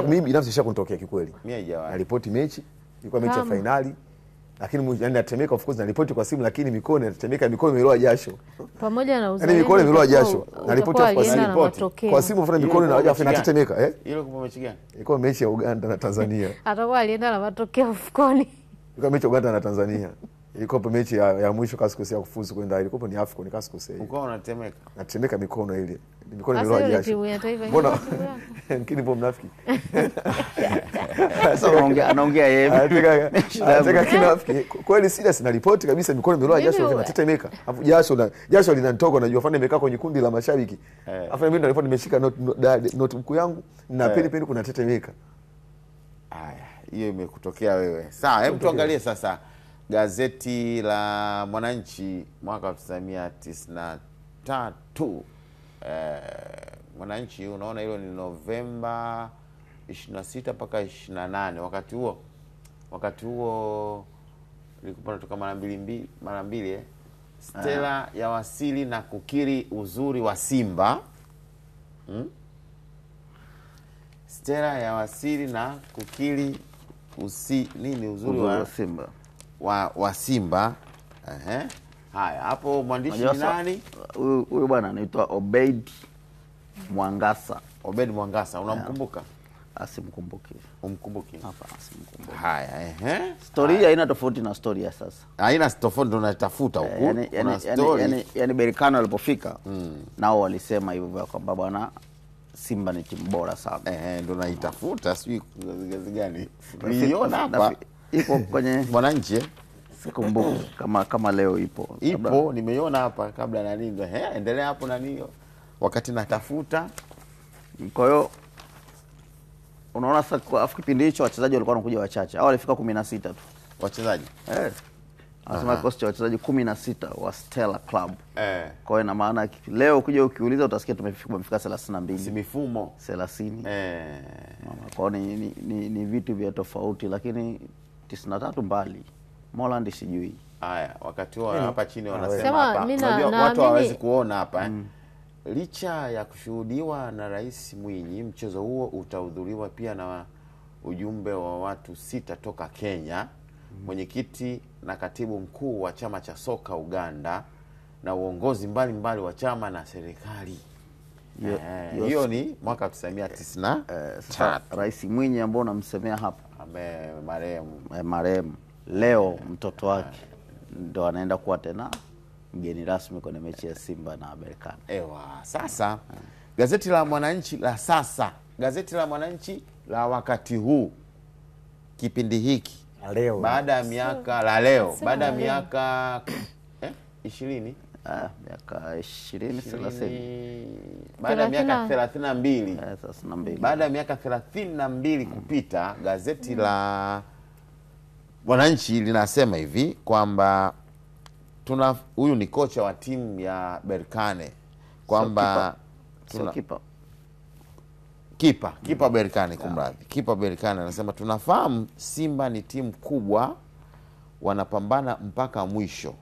Mimi binafsi shakutokea kikweli. Mimi haijawahi. Naripoti mechi, ilikuwa mechi ya finali, lakini yani natetemeka, of course naripoti kwa simu, lakini mikono inatetemeka, mikono imeloa jasho. Pamoja na uzalendo. Yani mikono imeloa jasho. Naripoti kwa simu fanya mikono inatetemeka. Ile kwa mechi gani? Ilikuwa mechi ya Uganda na Tanzania. Atakuwa alienda na matokeo ufukoni. Ilikuwa mechi ya Uganda na Tanzania. Ilikuwa mechi ya mwisho kasikosea kufuzu kwenda, ilikuwa ni AFCON kasikosea. Uko unatetemeka. Natetemeka mikono ile. Mikono imeloa jasho. Mbona lakini mbona mnafiki? Sasa anaongea yeye. Anataka kinafiki. Kweli serious na ripoti kabisa, mikono imeloa jasho, inatetemeka. Alafu jasho linanitoka, unajua fanya nimekaa kwenye kundi la mashabiki. Alafu mimi ndio nimeshika notebook yangu na peni kunatetemeka. Haya, hiyo imekutokea wewe. Sawa, hebu tuangalie sasa gazeti la Mwananchi mwaka 1993. Mwananchi, unaona hilo ni Novemba 26 mpaka 28. Wakati huo nilikuwa natoka mara mbili Stella ya wasili na kukiri uzuri wa Simba. Stella ya wasili na kukiri uzuri wa Simba. Wa Simba. Haya, hapo mwandishi ni nani? Huyu bwana anaitwa Obeid Mwangasa. Obeid Mwangasa, unamkumbuka? Asimkumbuki. Umkumbuki? Hapa asimkumbuki. Haya, story hii haina tofauti na story ya sasa. Haina tofauti, ndo natafuta huko. Yani Berkane walipofika nao walisema hivyo kwamba bwana Simba ni timu bora sana. Ndo naitafuta, sijui gazeti gani. Niliona hapa ipo kwenye Mwananchi. Sikumbuki kama leo ipo. Nimeiona hapa kabla na nini. Endelea hapo na nini wakati natafuta. Kwa hiyo unaona sasa kwa kipindi hicho wachezaji walikuwa wanakuja wachache. Hao walifika 16 tu. Wachezaji? Anasema kosi cha wachezaji 16 wa Stella Club. Kwa hiyo ina maana leo ukija ukiuliza utasikia tumefika 32. Si mifumo 30. Kwa hiyo ni vitu vya tofauti, lakini 93 mbali. Moland sijui. Haya, wakati huo hapa chini wanasema hapa. Unajua watu hawawezi kuona hapa. Licha ya kushuhudiwa na Rais Mwinyi, mchezo huo utahudhuriwa pia na ujumbe wa watu 6 toka Kenya, mwenyekiti na katibu mkuu wa chama cha soka Uganda na uongozi mbalimbali wa chama na serikali. Hiyo ni mwaka 1993. Rais Mwinyi ambao unamsemea hapa marehemu leo mtoto wake ndo anaenda kuwa tena mgeni rasmi kwenye mechi ya Simba na Berkane. Sasa gazeti la Mwananchi la sasa, gazeti la Mwananchi la wakati huu, kipindi hiki leo, baada ya miaka la leo, baada ya miaka 20 Miaka 20 30. Baada ya miaka 32. 32. Baada ya miaka 32 kupita, gazeti la Mwananchi linasema hivi kwamba huyu ni kocha wa timu ya Berkane kwamba kipa Berkane, kumradhi. Kipa Berkane anasema tunafahamu Simba ni timu kubwa, wanapambana mpaka mwisho,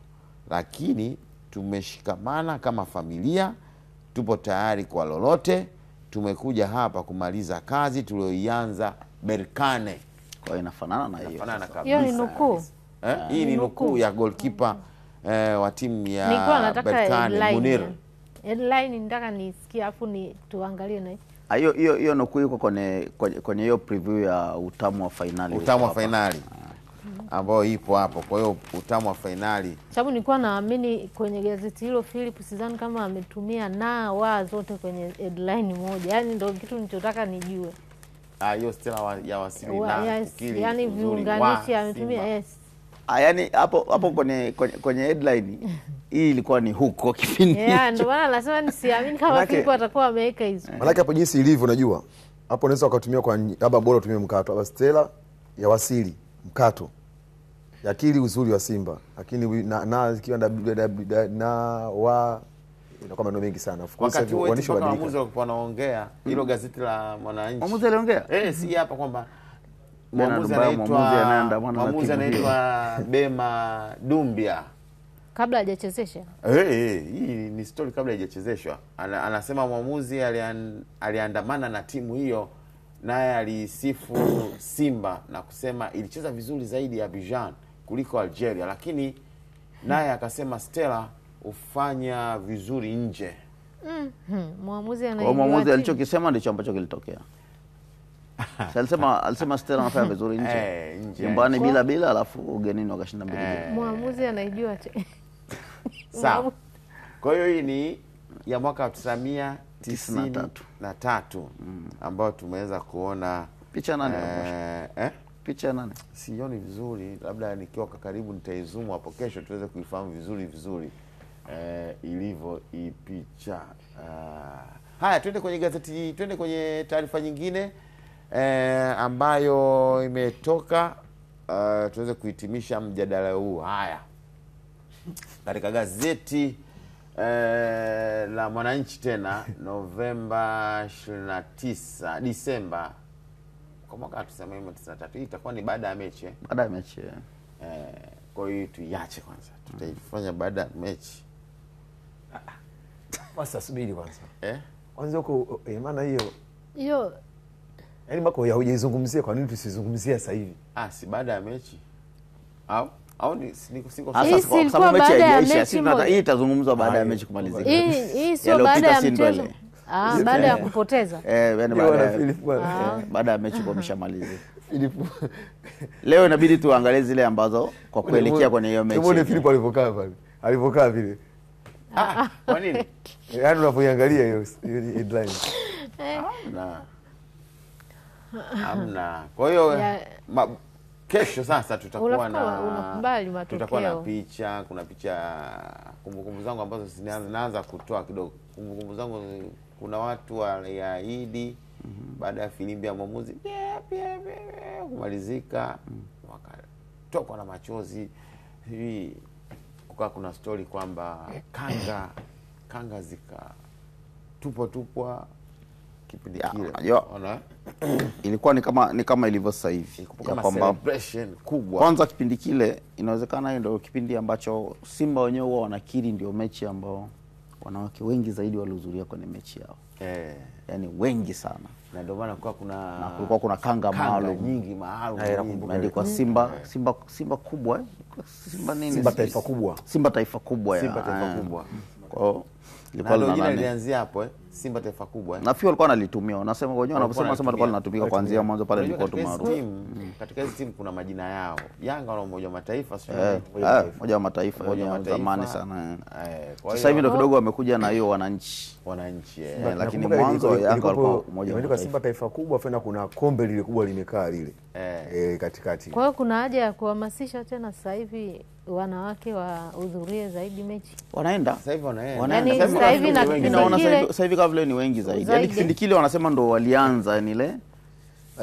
lakini tumeshikamana kama familia, tupo tayari kwa lolote. Tumekuja hapa kumaliza kazi tulioianza Berkane. Kwa inafanana na hiyo. Hiyo ni nukuu. Hii ni nukuu ya goalkeeper wa timu ya Berkane, Munir. Headline nataka nisikie afu tuangalie na hiyo nukuu iko kwenye hiyo preview ya utamu wa finali. Utamu wa finali ambao ipo hapo. Kwa hiyo utamu wa finali. Sababu nilikuwa naamini kwenye gazeti hilo Philip sidhani kama ametumia na zote kwenye headline moja. Yaani ndio kitu nilichotaka nijue. Hiyo Stella ya Wasili na Fikiri. Yaani viunganishi ametumia yaani hapo kwenye headline hii ilikuwa ni huko kipindi. Ndio maana nasema nisiamini kama Philip atakuwa ameweka hizo. Maana hapo jinsi ilivyo unajua. Hapo unaweza ukatumia kwa labda bora utumie mkato. Hapa Stella ya Wasili mkato. Yakili uzuri wa Simba. Lakini ikiwa inakuwa maneno mengi sana. Of course waamuzi walikuwa wanaongea hilo gazeti la Mwananchi. Waamuzi aliongea? Si hapa kwamba mwamuzi anaitwa Bema Dumbia kabla hajachezesha. Hii ni story kabla hajachezeshwa. Anasema mwamuzi aliandamana na timu hiyo, naye alisifu Simba na kusema ilicheza vizuri zaidi ya Abidjan kuliko Algeria, lakini naye akasema Stella ufanya vizuri nje. Mwamuzi alichokisema ndicho ambacho kilitokea. Alisema Stella anafanya vizuri nje. Nyumbani bila alafu ugenini wakashinda 2-0. Mwamuzi anaijua. Sawa. Kwa hiyo hii ni ya mwaka 1993 ambao tumeweza kuona picha nani? Picha nani? Sioni vizuri, labda nikiwa karibu nitaizoom hapo kesho tuweze kuifahamu vizuri ilivyo hii picha. Haya, twende kwenye gazeti, twende kwenye taarifa nyingine ambayo imetoka tuweze kuhitimisha mjadala huu. Haya, katika gazeti la Mwananchi tena Novemba 29 Disemba kwa mwaka 1993, hii itakuwa ni baada ya mechi. Baada ya mechi. Kwa hiyo tuiache kwanza, tutaifanya baada ya mechi. Sasa subiri kwanza. Kwanza huko maana hiyo yaani mako hujizungumzia, kwa nini tusizungumzie sasa hivi? Si baada ya mechi. Au ni siko sasa kama mechi haijaisha, hii itazungumzwa baada ya mechi kumalizika. Hii sio baada ya mchezo. Baada ya kupoteza. Yaani baada ya mechi kumeshamalizika. Leo inabidi tuangalie zile ambazo kwa kuelekea kwenye hiyo mechi. Tuone Philip alivokaa pale. Alivokaa vile. Kwa nini? Yaani unapoiangalia hiyo headline. Hamna. Kwa hiyo kesho sasa tutakuwa na picha, kuna picha, kumbukumbu zangu ambazo zinaanza kutoa kidogo. Kumbukumbu zangu, kuna watu waliahidi baada ya filimbi ya mwamuzi kumalizika wakatokwa na machozi. Hivi kuna story kwamba kanga zika tupwa kipindi kile. Unaona? Ilikuwa ni kama ilivyo sasa hivi. Kama celebration kubwa. Kwanza kipindi kile inawezekana hiyo ndio kipindi ambacho Simba wenyewe huwa wanakiri ndio mechi ambao wanawake wengi zaidi walihudhuria kwenye mechi yao. Yaani wengi sana. Na ndio maana kulikuwa kuna kanga maalum nyingi maalum. Imeandikwa Simba kubwa. Simba nini? Simba taifa kubwa. Simba taifa kubwa. Simba taifa kubwa. Kwa Lilikuwa ndio jina nani? lilianzia hapo Simba taifa kubwa Nafikiri walikuwa wanalitumia. Wanasema wenyewe wanaposema walikuwa wanatumika kuanzia mwanzo pale ilikuwa tu maarufu. Katika hizo timu kuna majina yao. Yanga wana Umoja wa Mataifa sio? Umoja wa Mataifa wenyewe zamani sana. Sasa hivi ndio kidogo wamekuja na hiyo wananchi. Lakini mwanzo Yanga walikuwa Umoja wa Mataifa. Simba taifa kubwa fena kuna kombe lile kubwa limekaa lile. Katikati. Kwa hiyo kuna haja ya kuhamasisha tena sasa hivi wanawake wahudhurie zaidi mechi. Wanaenda. Sasa hivi wanaenda. Yaani sasa hivi na sasa hivi kama vile ni wengi zaidi. Yaani kipindi kile wanasema ndo walianza yani ile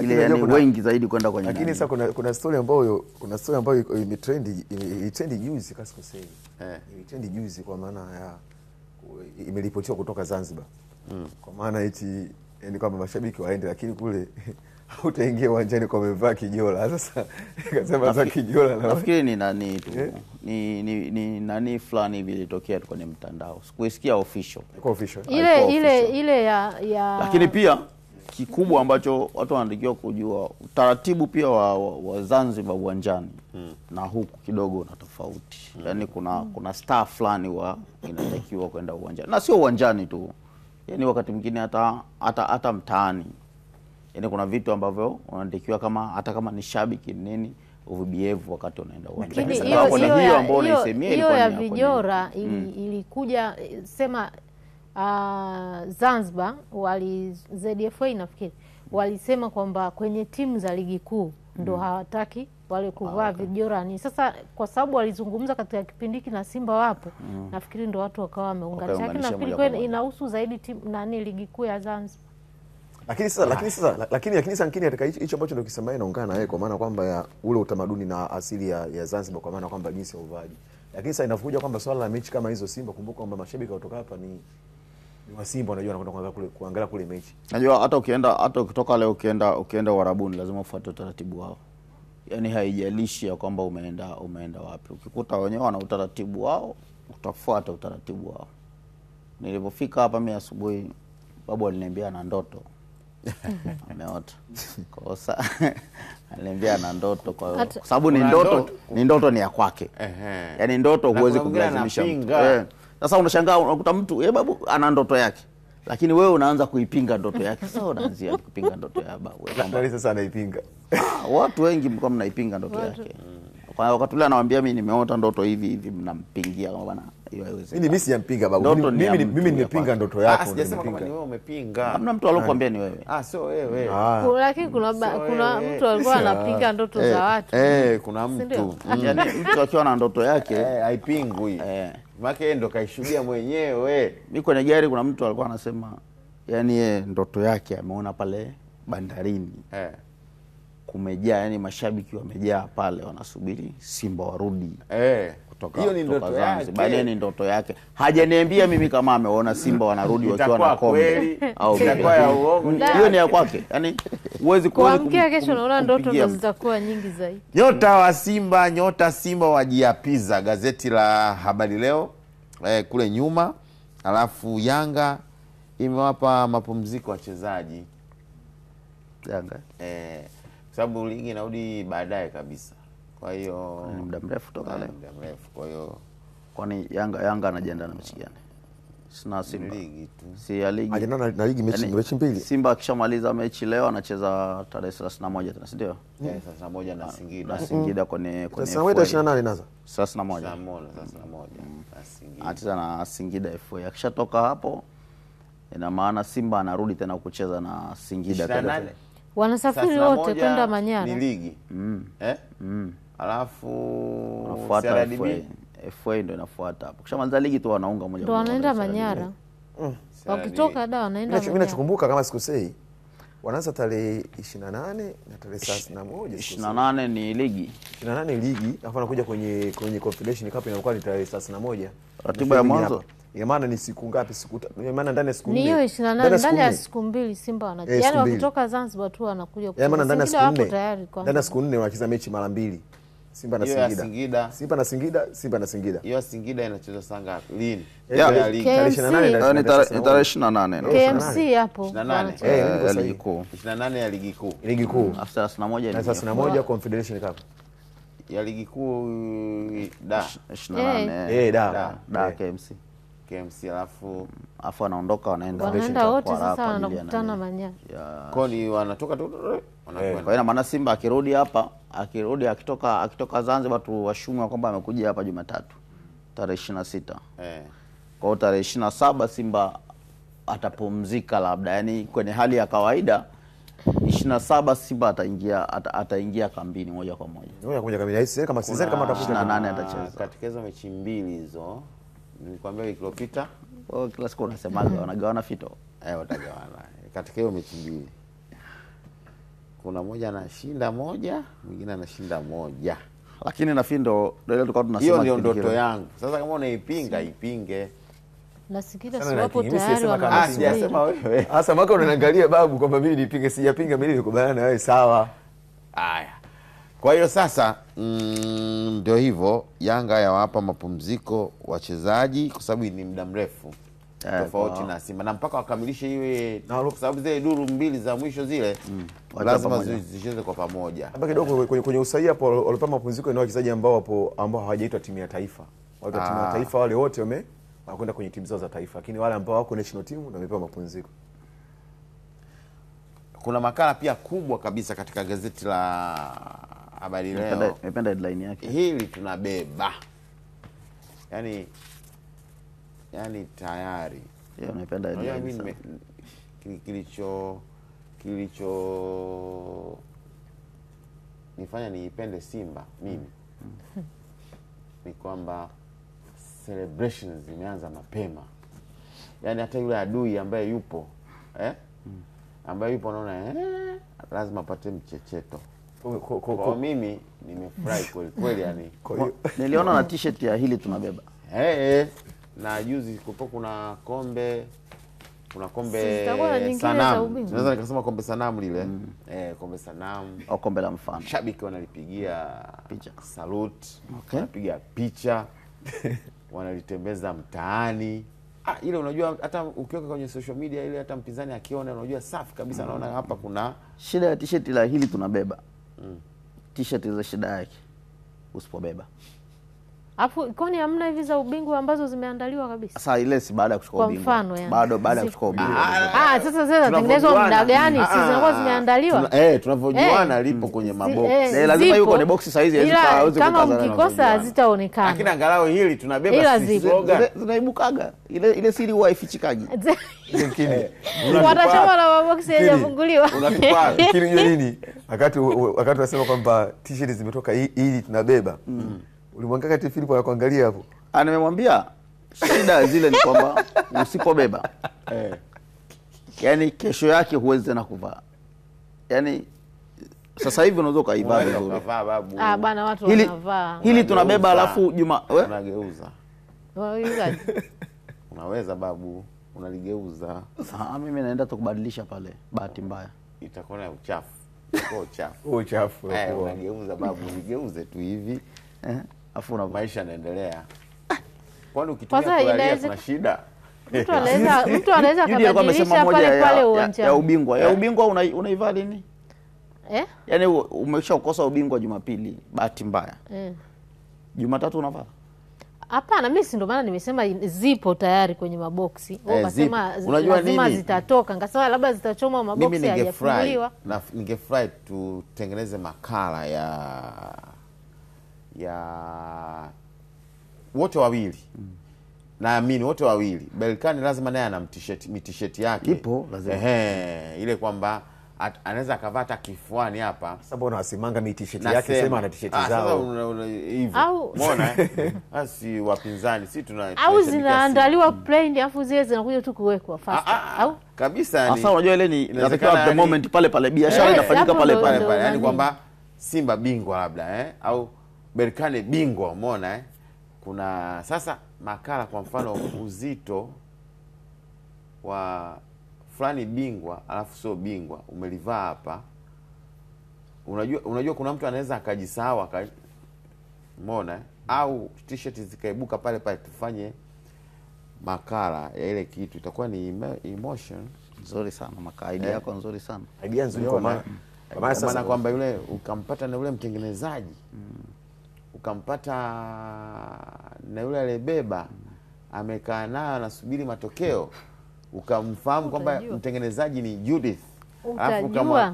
yani wengi zaidi kwenda kwenye. Lakini sasa kuna story ambayo imetrend juzi kasi kusema. Imetrend juzi kwa maana ya imeripotiwa kutoka Zanzibar. Kwa maana eti yani kwamba mashabiki waende lakini kule utaingia uwanjani kwa umevaa kijola. Sasa akasema za kijola na nafikiri ni nani tu ni nani fulani hivi ilitokea tu kwenye mtandao. Sikuisikia official. Ile ya lakini pia kikubwa ambacho watu wanatakiwa kujua utaratibu pia wa Zanzibar uwanjani na huku kidogo na tofauti. Yaani kuna star fulani inatakiwa kwenda uwanjani. Na sio uwanjani tu. Yaani wakati mwingine hata mtaani. Yaani kuna vitu ambavyo unatakiwa hata kama ni shabiki nini uvibievu wakati unaenda uwanjani. Hiyo ya vijora ilikuja sema Zanzibar ZFA nafikiri walisema kwamba kwenye timu za ligi kuu ndo hawataki wale kuvaa vijora ni sasa kwa sababu walizungumza katika kipindi hiki na Simba wapo nafikiri ndo watu wakawa wameunganisha lakini nafikiri inahusu zaidi timu ligi kuu ya Zanzibar. Lakini sasa katika hicho ambacho ndio kisema yeye naungana na wewe kwa maana kwamba ya ule utamaduni na asili ya Zanzibar kwa maana kwamba jinsi ya uvaji. Lakini sasa inakuja kwamba swala la mechi kama hizo Simba kumbuka kwamba mashabiki kutoka hapa ni wa Simba unajua wanakwenda kuangalia kule mechi. Najua hata ukitoka leo ukienda Uarabuni lazima ufuate utaratibu wao. Yaani haijalishi ya kwamba umeenda wapi. Ukikuta wenyewe wana utaratibu wao, utafuata utaratibu wao. Nilipofika hapa mimi asubuhi babu aliniambia ana ndoto. Ameota. Kwa sasa aliniambia ana ndoto kwa sababu ni ndoto ni ya kwake. Yaani ndoto huwezi kumlazimisha mtu. Sasa unashangaa unakuta mtu babu ana ndoto yake. Lakini wewe unaanza kuipinga ndoto yake. Sasa unaanzia kupinga ndoto ya babu. Ndio sasa anaipinga. Watu wengi mko mnaipinga ndoto yake. Kwa wakati ule anawaambia mimi nimeota ndoto hivi mnampingia kama bana hiyo haiwezi. Mimi sijampinga babu. Mimi nimepinga ndoto yako. Sijasema kama ni wewe umepinga. Hamna mtu aliyokuambia ni wewe. Sio wewe. Lakini kuna mtu alikuwa anapinga ndoto za watu. Kuna mtu. Yaani mtu akiwa na ndoto yake haipingwi. Maana yeye ndo kaishuhudia mwenyewe. Mimi kwenye gari kuna mtu alikuwa anasema yani yeye ndoto yake ameona pale bandarini. Kumejaa yani mashabiki wamejaa pale wanasubiri Simba warudi. Hiyo ni ndoto yake. Baadaye ni ndoto yake. Hajaniambia mimi kama ameona Simba wanarudi wakiwa na kombe au itakuwa ya uongo. Hiyo ni ya kwake. Yaani huwezi kuamkia kesho unaona ndoto ndo zitakuwa nyingi zaidi. Nyota Simba wajiapiza gazeti la Habari Leo kule nyuma. Alafu Yanga imewapa mapumziko wachezaji. Yanga sababu ligi inarudi baadaye kabisa. Kwa hiyo ni muda mrefu toka leo. Muda mrefu. Kwa hiyo kwani Yanga anajiandaa na mechi gani? Sina Simba. Ligi tu. Si ya ligi. Anajiandaa na ligi mechi mbili. Simba akishamaliza mechi leo anacheza tarehe 31 tena, si ndio? 31 na Singida. Na Singida kwenye 28 naza. 31. 31 na Singida. Anacheza na Singida FA. Akishatoka hapo ina maana Simba anarudi tena kucheza na Singida tena. Wanasafiri wote kwenda Manyara. Ni ligi. Alafu nafuata FA ndio inafuata hapo. Kishamaliza ligi tu wanaunga moja ndio wanaenda Manyara. Wakitoka wanaenda Manyara. Mimi nachokumbuka kama sikusei wanaanza tarehe 28 na tarehe 31. 28 ni ligi. 28 ligi, alafu anakuja kwenye Confederation Cup inakuwa ni tarehe 31. Ratiba ya mwanzo. Ina maana ni siku ngapi? Ina maana ndani ya siku 4. Ni hiyo 28 ndani ya siku 2 Simba wanacheza. Yaani wakitoka Zanzibar tu wanakuja kwa. Ina maana ndani ya siku 4. Ndani ya siku 4 wanacheza mechi mara mbili. Simba na Singida. Simba na Singida. Hiyo Singida inacheza saa ngapi? Lini? Ya ligi. Tarehe 28. KMC hapo. 28. Ligi kuu. 28 ya ligi kuu. Ligi kuu. 31 na 31 Confederation Cup. Ya ligi kuu da. 28. Da KMC. KMC alafu anaondoka wanaenda wanaenda wote kwa sasa hapa wanakutana Manyara. koni wanatoka tu wanakwenda. Kwa hiyo maana Simba akirudi hapa, akitoka Zanzibar tu washumwa kwamba amekuja hapa Jumatatu tarehe 26. Kwa hiyo tarehe 27 Simba atapumzika labda, yani kwenye hali ya kawaida 27 Simba ataingia kambini moja kwa moja. Moja kwa moja kambini. Kama sizani kama atakuja 28 atacheza. Katika hizo mechi mbili hizo nilikwambia wiki iliyopita, kila siku unasemaga wanagawana fito. Watagawana. Katika hiyo mechi mbili kuna moja anashinda moja, mwingine anashinda moja. Lakini na findo ndio tulikuwa tunasema hiyo ndio ndoto yangu. Sasa kama unaipinga ipinge. Nasikiliza si wapo tayari wanasema wewe. Sasa mwaka unaniangalia babu kwamba mimi nipinge sijapinga, mimi nikubaliana na wewe sawa. Haya. Kwa hiyo sasa ndio hivyo, Yanga yawapa mapumziko wachezaji kwa sababu ni muda mrefu. Tofauti na Simba na mpaka wakamilishe iwe, kwa sababu zile duru mbili za mwisho zile lazima zicheze kwa pamoja. Hapa kidogo kwenye usahihi hapo walipa mapumziko ni wachezaji ambao hawajaitwa timu ya taifa. Watu wa timu ya taifa wale wote wanakwenda kwenye timu zao za taifa, lakini wale ambao wako national team ndio wamepewa mapumziko. Kuna makala pia kubwa kabisa katika gazeti la Habari Leo. Nimependa headline yake. Hili tunabeba. Yaani tayari. Hiyo nimependa headline. Mimi kilicho nifanya niipende Simba mimi ni kwamba celebrations zimeanza mapema. Yaani hata yule adui ambaye yupo naona lazima apate mchecheto. Kwa mimi nimefurahi kweli kweli yani. Niliona na t-shirt ya hili tunabeba. Na juzi kupo kuna kombe sanamu. Naweza nikasema kombe sanamu lile. Kombe sanamu au kombe la mfano. Shabiki wanalipigia picha. Salute. Wanapiga picha. Wanalitembeza mtaani. Ile unajua hata ukiweka kwenye social media ile hata mpinzani akiona unajua safi kabisa anaona hapa kuna shida ya t-shirt la hili tunabeba. T-shirt za shida yake usipobeba. Afu ikoni hamna hivi za ubingwa ambazo zimeandaliwa kabisa. Sasa ile si baada ya kuchukua ubingwa. Bado baada ya kuchukua ubingwa. Sasa zinatengenezwa muda gani? Si zinakuwa zimeandaliwa? Tunavyojuana lipo kwenye mabox. Lazima yuko kwenye box size hizo hawezi kukaza. Kama ukikosa hazitaonekana. Lakini angalau hili tunabeba slogan. Zinaibukaga. Ile siri huwa ifichikaji. Lakini watachoma na mabox hayafunguliwa. Unatupa. Lakini hiyo nini? Wakati wasema kwamba t-shirt zimetoka hili tunabeba. Ulimwangalia kati Philip anakuangalia hapo. Nimemwambia shida zile ni kwamba usipobeba. Yaani kesho yake huwezi tena kuvaa. Yaani sasa hivi unaweza kaivaa vizuri. Bana watu wanavaa. Hili tunabeba alafu unageuza. Unaweza babu, unaligeuza. Mimi naenda tu kubadilisha pale bahati mbaya. Itakuwa na uchafu. Uchafu. Unageuza babu, unigeuze tu hivi. Afu na maisha yanaendelea. Kwani ukitumia kuangalia kuna shida? Mtu anaweza kubadilisha pale uwanja. Ya ubingwa. Ya ubingwa unaivaa lini? Yaani umeshakosa ubingwa Jumapili bahati mbaya. Jumatatu unavaa? Hapana, mimi si ndo maana nimesema zipo tayari kwenye maboksi. Unasema lazima zitatoka. Ngasema labda zitachoma maboksi hayafunguliwa. Na ningefurahi tutengeneze makala ya wote wawili. Naamini wote wawili. Berkane lazima naye ana t-shirt yake. Ipo lazima. Ile kwamba anaweza akavaa hata kifuani hapa. Sasa mbona asimanga t-shirt yake sema ana t-shirt zao. Sasa hivyo. Umeona Asi wapinzani si tuna au zinaandaliwa plain afu zile zinakuja tu kuwekwa fast. Au kabisa yani. Sasa unajua ile ni inatakiwa the moment pale biashara inafanyika pale. Yaani kwamba Simba bingwa labda au Berkane bingwa, umeona kuna sasa makala kwa mfano uzito wa fulani bingwa alafu sio bingwa umelivaa hapa. Unajua kuna mtu anaweza akajisahau umeona au t-shirt zikaibuka pale tufanye makala ya ile kitu, itakuwa ni emotion nzuri sana. Idea yako nzuri sana. Idea nzuri kwa maana kwamba yule ukampata na yule mtengenezaji ukampata na yule alibeba amekaa nayo anasubiri matokeo, ukamfahamu kwamba mtengenezaji ni Judith,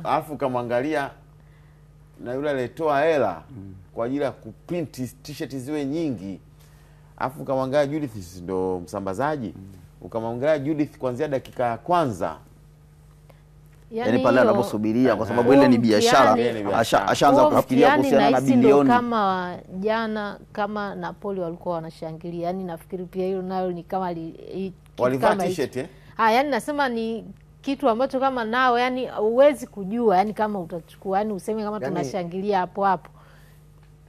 alafu ukamwangalia na yule alitoa hela kwa ajili ya kuprint t-shirt ziwe nyingi, alafu ukamwangalia Judith ndo msambazaji, ukamwangalia Judith kuanzia dakika ya kwanza, yani pale anaposubiria, kwa sababu ile ni biashara, ashaanza kufikiria kuhusiana na bilioni. Kama jana kama Napoli walikuwa wanashangilia, yani nafikiri pia hilo nayo ni kama walivaa t-shirt yani nasema ni kitu ambacho kama nao yani huwezi kujua, yani kama utachukua, yani useme kama tunashangilia hapo hapo.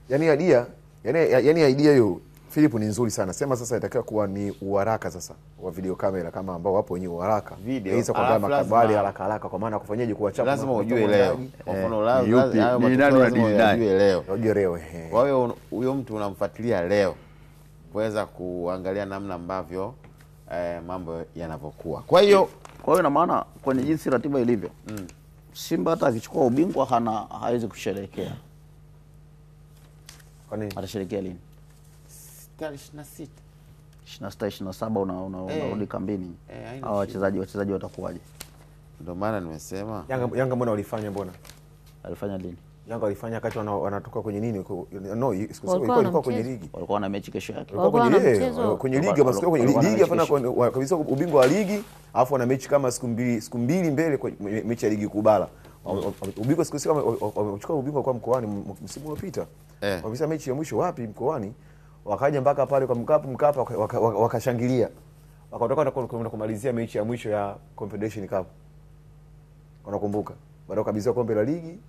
Yani idea hiyo Philip ni nzuri sana. Sema sasa itakiwa kuwa ni uharaka sasa wa video kamera kama ambao wapo wenyewe uharaka. Hizo kwa makabali haraka kwa maana kufanyaje kuachapa. Lazima ujue leo. Kwa mfano ni nani ujue leo. Ujue leo. Kwa hiyo huyo mtu unamfuatilia leo kuweza kuangalia namna ambavyo mambo yanavyokuwa. Kwa hiyo ina maana kwenye jinsi ratiba ilivyo, Simba hata akichukua ubingwa hawezi kusherehekea. Kwa nini? Atasherehekea lini? 26 27 unarudi kambini. Hao wachezaji watakuwaje? Ndio maana nimesema Yanga mbona walifanya alifanya lini? Yanga walifanya wakati wanatoka kwenye nini? No, ilikuwa kwenye ligi. Walikuwa na mechi kesho yake. Kwenye ligi, basi kwenye ligi hapana kabisa ubingwa wa ligi, alafu wana mechi kama siku mbili mbele kwa mechi ya ligi kubala. Ubingwa siku kama wamechukua ubingwa kwa mkoani msimu uliopita. Wamesha mechi ya mwisho wapi? Mkoani. Wakaja mpaka pale kwa Mkapa wakashangilia. Wakatoka na kumalizia mechi ya mwisho ya Confederation Cup. Unakumbuka? Baada kabisa kombe la ligi,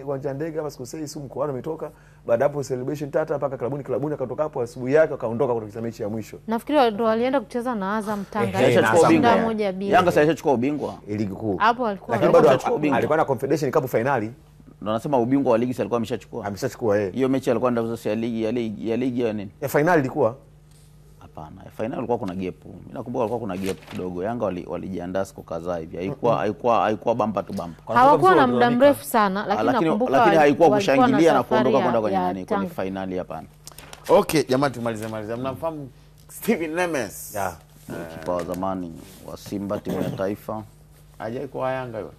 uwanja ndege kama sikosei, si mkoani umetoka. Baada hapo celebration tata mpaka klabuni akatoka hapo asubuhi yake akaondoka kutoka mechi ya mwisho. Nafikiri ndio walienda kucheza na Azam Tanga. Yanga sasa ilishachukua ubingwa ligi kuu. Hapo alikuwa alikuwa na Confederation Cup finali. Ndio nasema ubingwa wa ligi alikuwa ameshachukua. Ameshachukua Hiyo mechi alikuwa ndio sasa ya ligi ya nini? Ya finali ilikuwa? Hapana, ya finali ilikuwa kuna gap. Mimi nakumbuka ilikuwa kuna gap kidogo. Yanga walijiandaa siku kadhaa hivi. Haikuwa bumper to bumper. Hawakuwa na muda mrefu sana, lakini haikuwa kushangilia na kuondoka kwenda kwenye nani kwenye finali, hapana. Okay, jamani tumalize. Mnamfahamu Steven Nemes? Kipa wa zamani wa Simba timu ya taifa. Hajai kwa Yanga yule.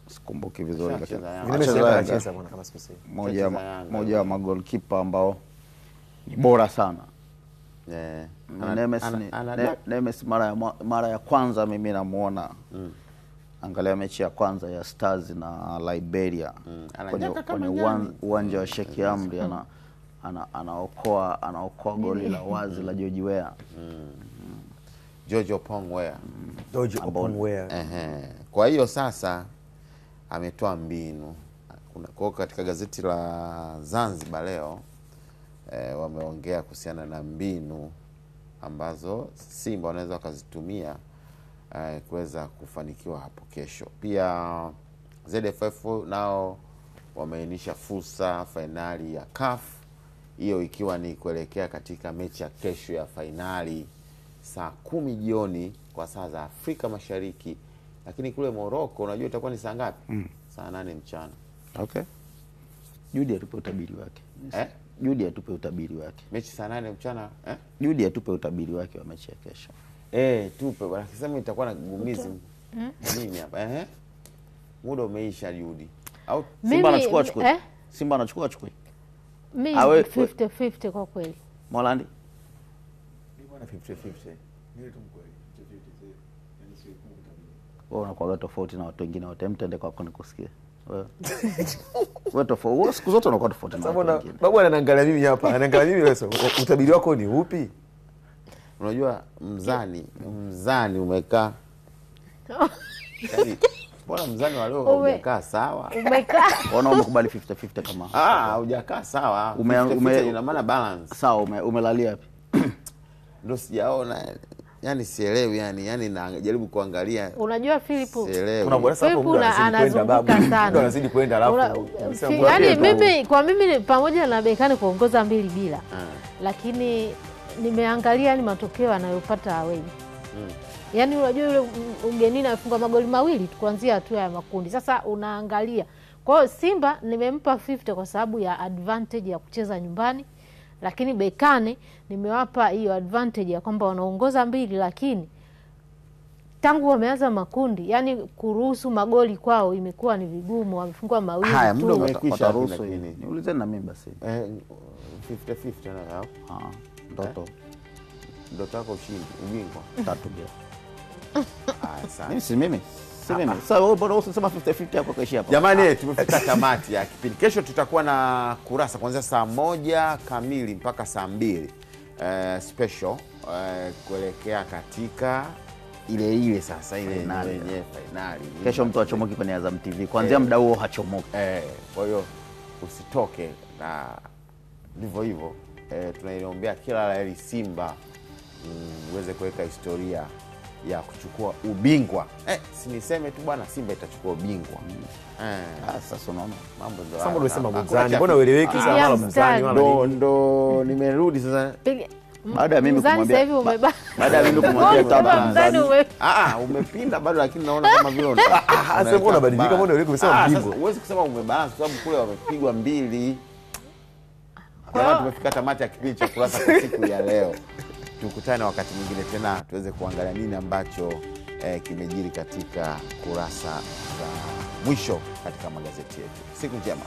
Sikumbuki vizuri lakini anacheza bwana kama sikosei. Moja wa magolikipa ambao ni bora sana. Nemes mara ya kwanza mimi namuona. Angalia mechi ya kwanza ya Stars na Liberia kwenye uwanja wa Sheikh Amri, anaokoa goli la wazi la George Weah. George Opong Weah. Kwa hiyo sasa ametoa mbinu. Kwa katika gazeti la Zanzibar leo wameongea kuhusiana na mbinu ambazo Simba wanaweza wakazitumia kuweza kufanikiwa hapo kesho. Pia ZFF nao wameainisha fursa fainali ya CAF, hiyo ikiwa ni kuelekea katika mechi ya kesho ya fainali saa 10 jioni kwa saa za Afrika Mashariki, lakini kule Morocco unajua itakuwa ni saa ngapi? Saa 8 mchana. Okay. Judy atupe utabiri wake. Judy atupe utabiri wake. Mechi saa 8 mchana, Judy atupe utabiri wake wa mechi ya kesho. Tupe bwana. Akisema itakuwa na gugumizi. Nini hapa? Muda umeisha Judy. Au Simba anachukua chukue. Simba anachukua chukue. Mimi 50-50 kwa kweli. Molandi? Mimi bwana 50-50. Mimi tu mkweli. 50-50. Yaani sio wewe unakuwa tofauti na watu wengine wote. Mtende kwako nikusikie. Wewe tofauti. Siku zote unakuwa tofauti na watu wengine. Babu anaangalia mimi hapa. Anaangalia mimi sasa. Utabiri wako ni upi? Unajua mzani umekaa. Yaani bora mzani wa leo hujakaa sawa. Umekaa. Mbona umekubali 50-50 kama? Hujakaa sawa. Ina maana balance. Sawa, umelalia wapi? Ndio sijaona. Yaani sielewi yani najaribu kuangalia. Unajua Philip unabora sababu muda anazunguka sana. Ndio anazidi kwenda alafu. Yaani mimi pamoja na Bekani kuongoza 2-0. Lakini nimeangalia yani matokeo anayopata away. Yaani unajua yule ugenini amefunga magoli mawili kuanzia hatua ya makundi. Sasa unaangalia. Kwa hiyo Simba nimempa 50 kwa sababu ya advantage ya kucheza nyumbani. lakini Berkane nimewapa hiyo advantage ya kwamba wanaongoza 2, lakini tangu wameanza makundi, yani kuruhusu magoli kwao imekuwa ni vigumu, wamefungwa 2 tu. Haya, muda Umekwisha, wataruhusu. lakini. Niulizeni na mimi basi. 50-50 na Ndoto ndoto yako ushindi ubingwa 3 bila. sana. Mimi si mimi. Sasa wewe bora usisema 50-50 hapo kaishia hapo. Jamani, tumefika tamati ya kipindi. Kesho tutakuwa na kurasa kuanzia saa 1 kamili mpaka saa 2 special kuelekea katika ile sasa ile yenye finali. Kesho mtu achomoki kwenye Azam TV. Kuanzia muda huo hachomoki. Kwa hiyo usitoke, na ndivyo hivyo. Tunaiombea kila la heri Simba uweze kuweka historia ya kuchukua ubingwa. Si niseme tu bwana, Simba itachukua ubingwa. Sasa unaona mambo ndio. Sasa unasema mzani, mbona ueleweki sana mara mzani wala ndo nimerudi sasa. Baada ya mimi kumwambia sasa hivi umebaki. Baada ya mimi kumwambia mzani umepinda bado, lakini naona kama vile sasa mbona unabadilika, mbona ueleweki kusema ubingwa? Huwezi kusema umebalance kwa sababu kule wamepigwa 2. Kama tumefika tamati ya kipindi cha kurasa kwa siku ya leo. Tukutane wakati mwingine tena tuweze kuangalia nini ambacho kimejiri katika kurasa za mwisho katika magazeti yetu. Siku njema.